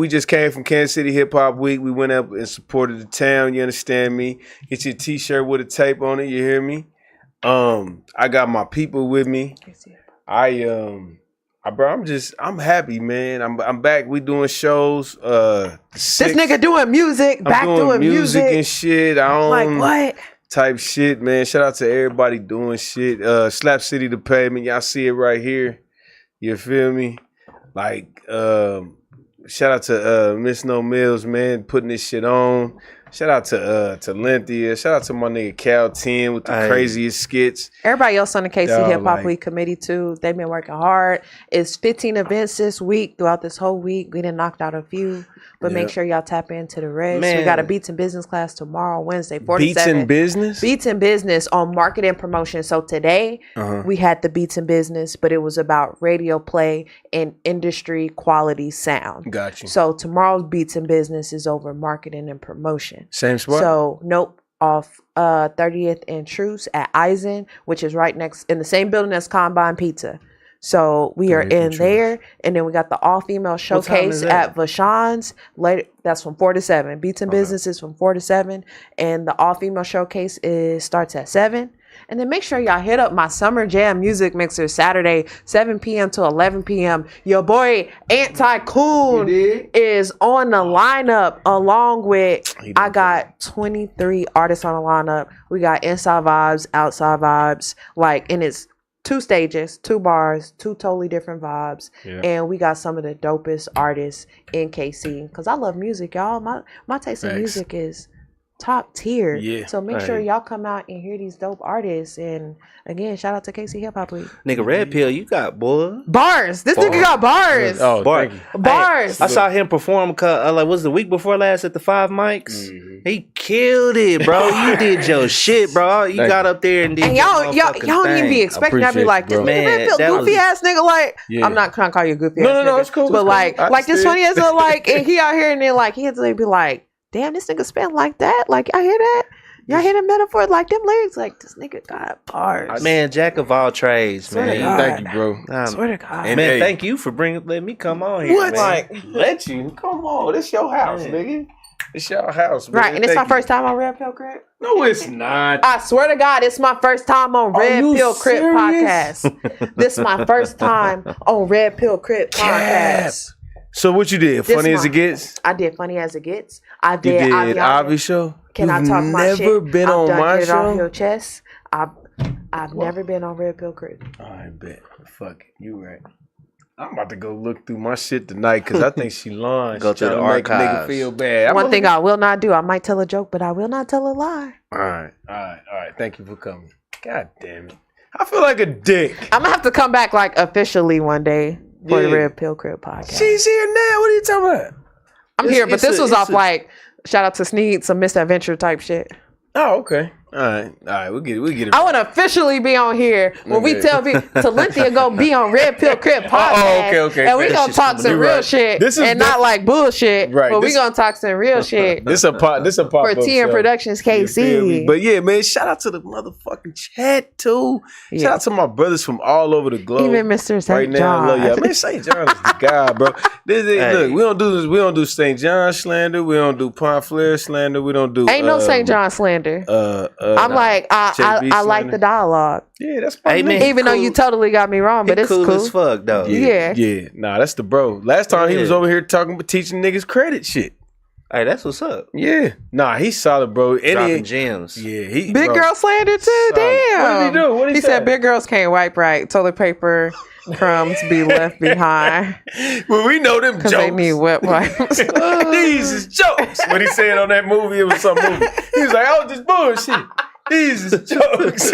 just came from Kansas City Hip Hop Week. We went up and supported the town. You understand me? Get your T-shirt with a tape on it. You hear me? I got my people with me. I'm happy, man. I'm back. We doing shows. This nigga doing music. I'm doing music and shit. Like what? Type shit, man. Shout out to everybody doing shit. Slap City the Pavement. Y'all see it right here. You feel me? Like, shout out to Miss No Mills, man, putting this shit on. Shout out to Lynthia. Shout out to my nigga Cal 10 with the craziest skits. Everybody else on the KC Y'all, Hip Hop Week committee too. They've been working hard. It's 15 events this week. Throughout this whole week, we done knocked out a few. But make sure y'all tap into the rest. Man. We got a Beats and Business class tomorrow, Wednesday, 47. Beats and Business? Beats and Business on market and promotion. So today, we had the Beats and Business, but it was about radio play and industry quality sound. Got you. So tomorrow's Beats and Business is over marketing and promotion. Same spot? So, nope. off 30th and Truce at Eisen, which is right next in the same building as Combine Pizza. So we are in there, and then we got the all-female showcase at Vashon's later. That's from 4 to 7. Beats and Business is from 4 to 7, and the all-female showcase starts at 7. And then make sure y'all hit up my Summer Jam Music Mixer Saturday, 7 p.m. to 11 p.m. Your boy Anti-Coon is on the lineup along with, I got 23 artists on the lineup. We got Inside Vibes, Outside Vibes, and it's 2 stages, 2 bars, 2 totally different vibes. Yeah. And we got some of the dopest artists in KC. Because I love music, y'all. My taste in music is top tier. Yeah. So make sure y'all come out and hear these dope artists. And again, shout out to KC Hip Hop Week. Nigga, Red Pill, you got bars. This nigga got bars. Oh, bars. Hey, I saw him perform. Was the week before last at the 5 mics? Mm-hmm. He killed it, bro. You did your shit, bro. You got up there and did. And y'all don't even be expecting that. Be like, this nigga Red Pill, goofy ass nigga. Like, I'm not trying to call you a goofy ass nigga. No, it's cool. But like this funny as and he out here and then he had to be like, damn, this nigga spent like that. Like, I hear that. Y'all hear the metaphor? Like, them lyrics, this nigga got bars. Man, jack of all trades, man. Thank you, bro. Swear to God. And man, thank you for letting me come on here. What? Man. Let you? Come on. This your house, nigga. It's your house, man. Right, and it's my first time on Red Pill Crip. No, it's not. I swear to God, it's my first time on Red Pill Crip podcast. This is my first time on Red Pill Crip podcast. So what you did? Funny as it gets? I did Funny as it gets. I did Avi's show? Can I talk my shit? Never been on my Get show? It off your chest. I've never been on Red Pill Crip. I bet. Fuck it. You right. I'm about to go look through my shit tonight because I think she lying. Go to the archives. Make a nigga feel bad. One thing I will not do, I might tell a joke, but I will not tell a lie. All right. Thank you for coming. God damn it. I feel like a dick. I'm going to have to come back officially one day. For the Red Pill Crip podcast. She's here now. What are you talking about? I'm here, but this was off shout out to Sneed, some misadventure type shit. Oh, okay. All right. We'll get it. I want to officially be on here when we tell people Talentia go be on Red Pill Crip podcast. Okay. And we gonna talk some real shit and not like bullshit. Right. But we gonna talk some real shit. This a pop for TN Productions KC. But yeah, man, shout out to the motherfucking chat too. Yeah. Shout out to my brothers from all over the globe. Even Mr. St. John. I love y'all. Man, St. John is the guy, bro. Look, we don't do this. We don't do St. John slander. We don't do Pont-Flair slander. We don't do. Ain't no St. John slander. I'm like, I like the dialogue. Yeah, that's fine. Even though you totally got me wrong, but it's cool as fuck though. Yeah. Nah, that's the bro. Last time he was over here teaching niggas credit shit. Hey, that's what's up. Yeah. Nah, he's solid, bro. Dropping gems. Yeah. Big girl slander too. Damn. What did he do? What did he say? Said big girls can't wipe right. Toilet paper crumbs be left behind. Well, we know them jokes. They need wet wipes. These is jokes. What he said on that movie, it was some movie. He was like, oh, just bullshit. These is jokes.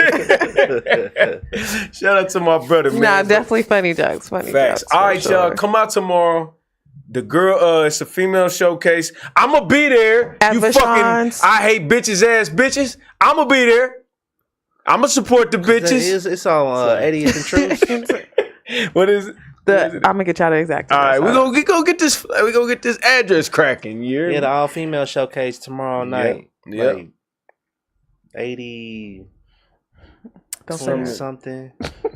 Shout out to my brother, man. Nah, definitely funny jokes. Funny Facts. jokes. All right, y'all. Come out tomorrow. The girl, it's a female showcase. I'ma be there. At you Vashon's. fucking, I hate bitches ass bitches. I'ma be there. I'ma support the bitches. It's on 80th and Truth. What is it? I'm gonna get y'all the exact. All right, we go get this. We go get this address cracking. Yeah, the all female showcase tomorrow night. Yep. Like 80. Something.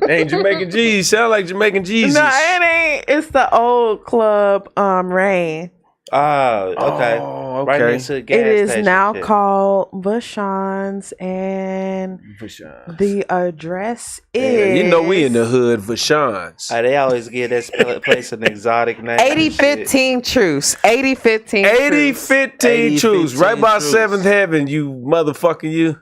Ain't Jamaican G's. Sound like Jamaican G's. No, it ain't. It's the old club, Rain. Okay. Oh, Right next to the gas It is station now shit. called Vashon's, and the address is. You know we in the hood, Vashon's. They always give that place an exotic name. 8015 Truce. 8015 8015 Truce. Right by 7th Heaven, you motherfucker, you.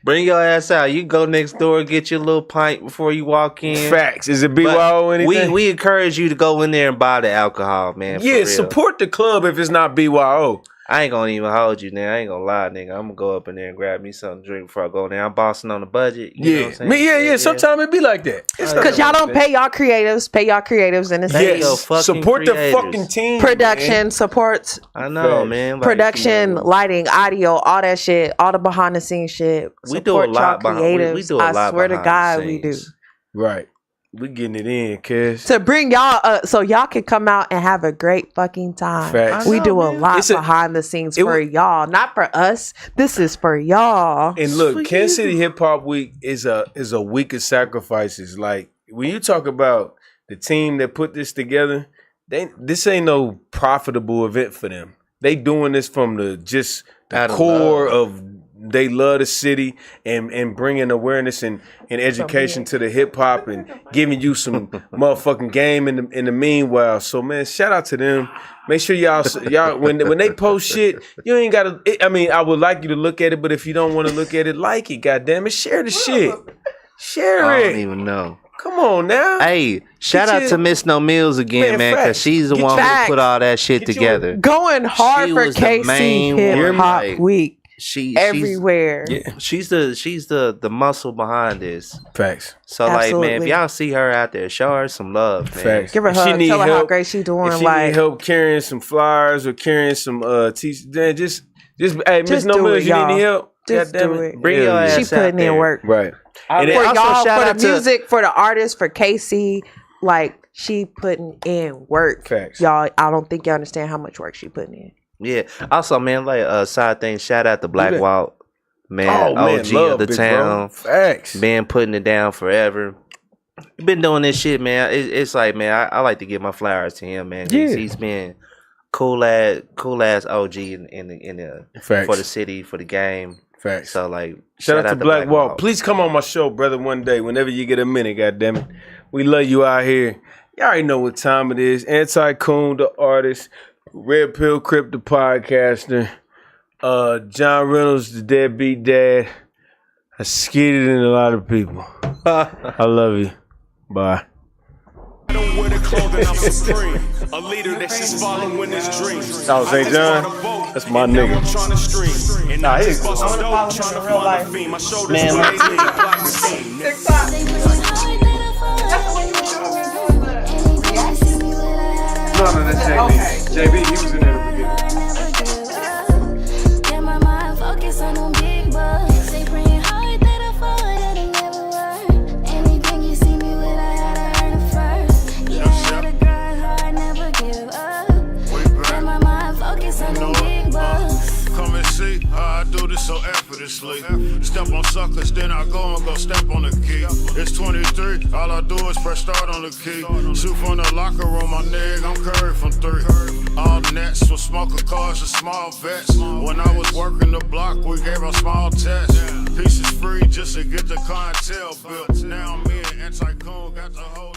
Bring your ass out. You go next door, get your little pint before you walk in. Facts. Is it BYO or anything? We encourage you to go in there and buy the alcohol, man. Yeah, support the club if it's not BYO. I ain't gonna even hold you, nigga. I ain't gonna lie, nigga. I'm gonna go up in there and grab me something to drink before I go in there. I'm bossing on the budget. You know what I'm saying? Yeah. Sometimes it be like that. Because y'all don't pay y'all creatives. Pay y'all creatives in the Yes. city. Support creators. the fucking team. Production man. supports. I know, man. Like, Production, lighting, audio, all that shit, all the behind the scenes shit. We do a lot y'all behind. We do a lot. I swear to behind God, the we do. scenes. Right. We getting it in, cuz. To bring y'all up so y'all can come out and have a great fucking time. Facts. We do a lot behind the scenes for y'all, not for us. This is for y'all. And look, Kansas City Hip Hop Week is a week of sacrifices. Like when you talk about the team that put this together, this ain't no profitable event for them. They doing this from the core of they love the city and bringing awareness and education to the hip hop and giving you some motherfucking game in the meanwhile. So man, shout out to them. Make sure y'all when they post shit, you ain't gotta. I mean, I would like you to look at it, but if you don't want to look at it, like it. Goddamn it, share the shit. Share it. I don't even know. Come on now. Hey, shout out to Miss No Mills again, man, because she's the one who put all that shit together. Going hard for KC Hip Hop Week. She's everywhere. She's the muscle behind this. Facts. So like, man, if y'all see her out there, show her some love, man. Facts. Give her a hug. Tell her how great she's doing. If she need help carrying some flyers or carrying some t-shirts, then just hey, Miss No Mills, you need any help? Just do it. Bring your ass. She putting in work. Right. And for y'all, for the music, for the artists, for KC, like she putting in work. Facts. Y'all, I don't think y'all understand how much work she putting in. Yeah. Also, man, like side thing, shout out to Black Walt, man, OG of the town. Facts. Been putting it down forever. Been doing this shit, man. It's like, man, I like to give my flowers to him, man. He's been cool ass OG in the for the city, for the game. Facts. So like, shout out to Black Walt. Please come on my show, brother, one day, whenever you get a minute, goddammit. We love you out here. Y'all already know what time it is. Anti-Coon, the artist. Red Pill Crip, the podcaster. John Reynolds, the deadbeat dad. I skeeted in a lot of people. I love you. Bye. I don't wear the clothing, I'm supreme. A leader that's just following his dreams. Oh, St. John? That's my nigga. I'm trying to stream. And I just bust some dope, trying to find a theme. My shoulders were lazy, plotting the scheme. No, that's JB. JB, he was in there at the beginning. Get my mind focused on them big bucks. They praying hard that I fall, that it never work. Anything you see me with, I gotta earn it first. Yeah, I gotta grind hard, never give up. Get my mind focused on them big bucks. Come and see how I do this so effortlessly. Step on suckers, then I go step on the key. It's 23, all I do is press start on the key. Shoot from the locker room, my nigga, I'm curried from 3. All nets with smoker cars and small vets. When I was working the block, we gave a small test. Pieces free just to get the clientele built. Now me and Anti-Coon got the whole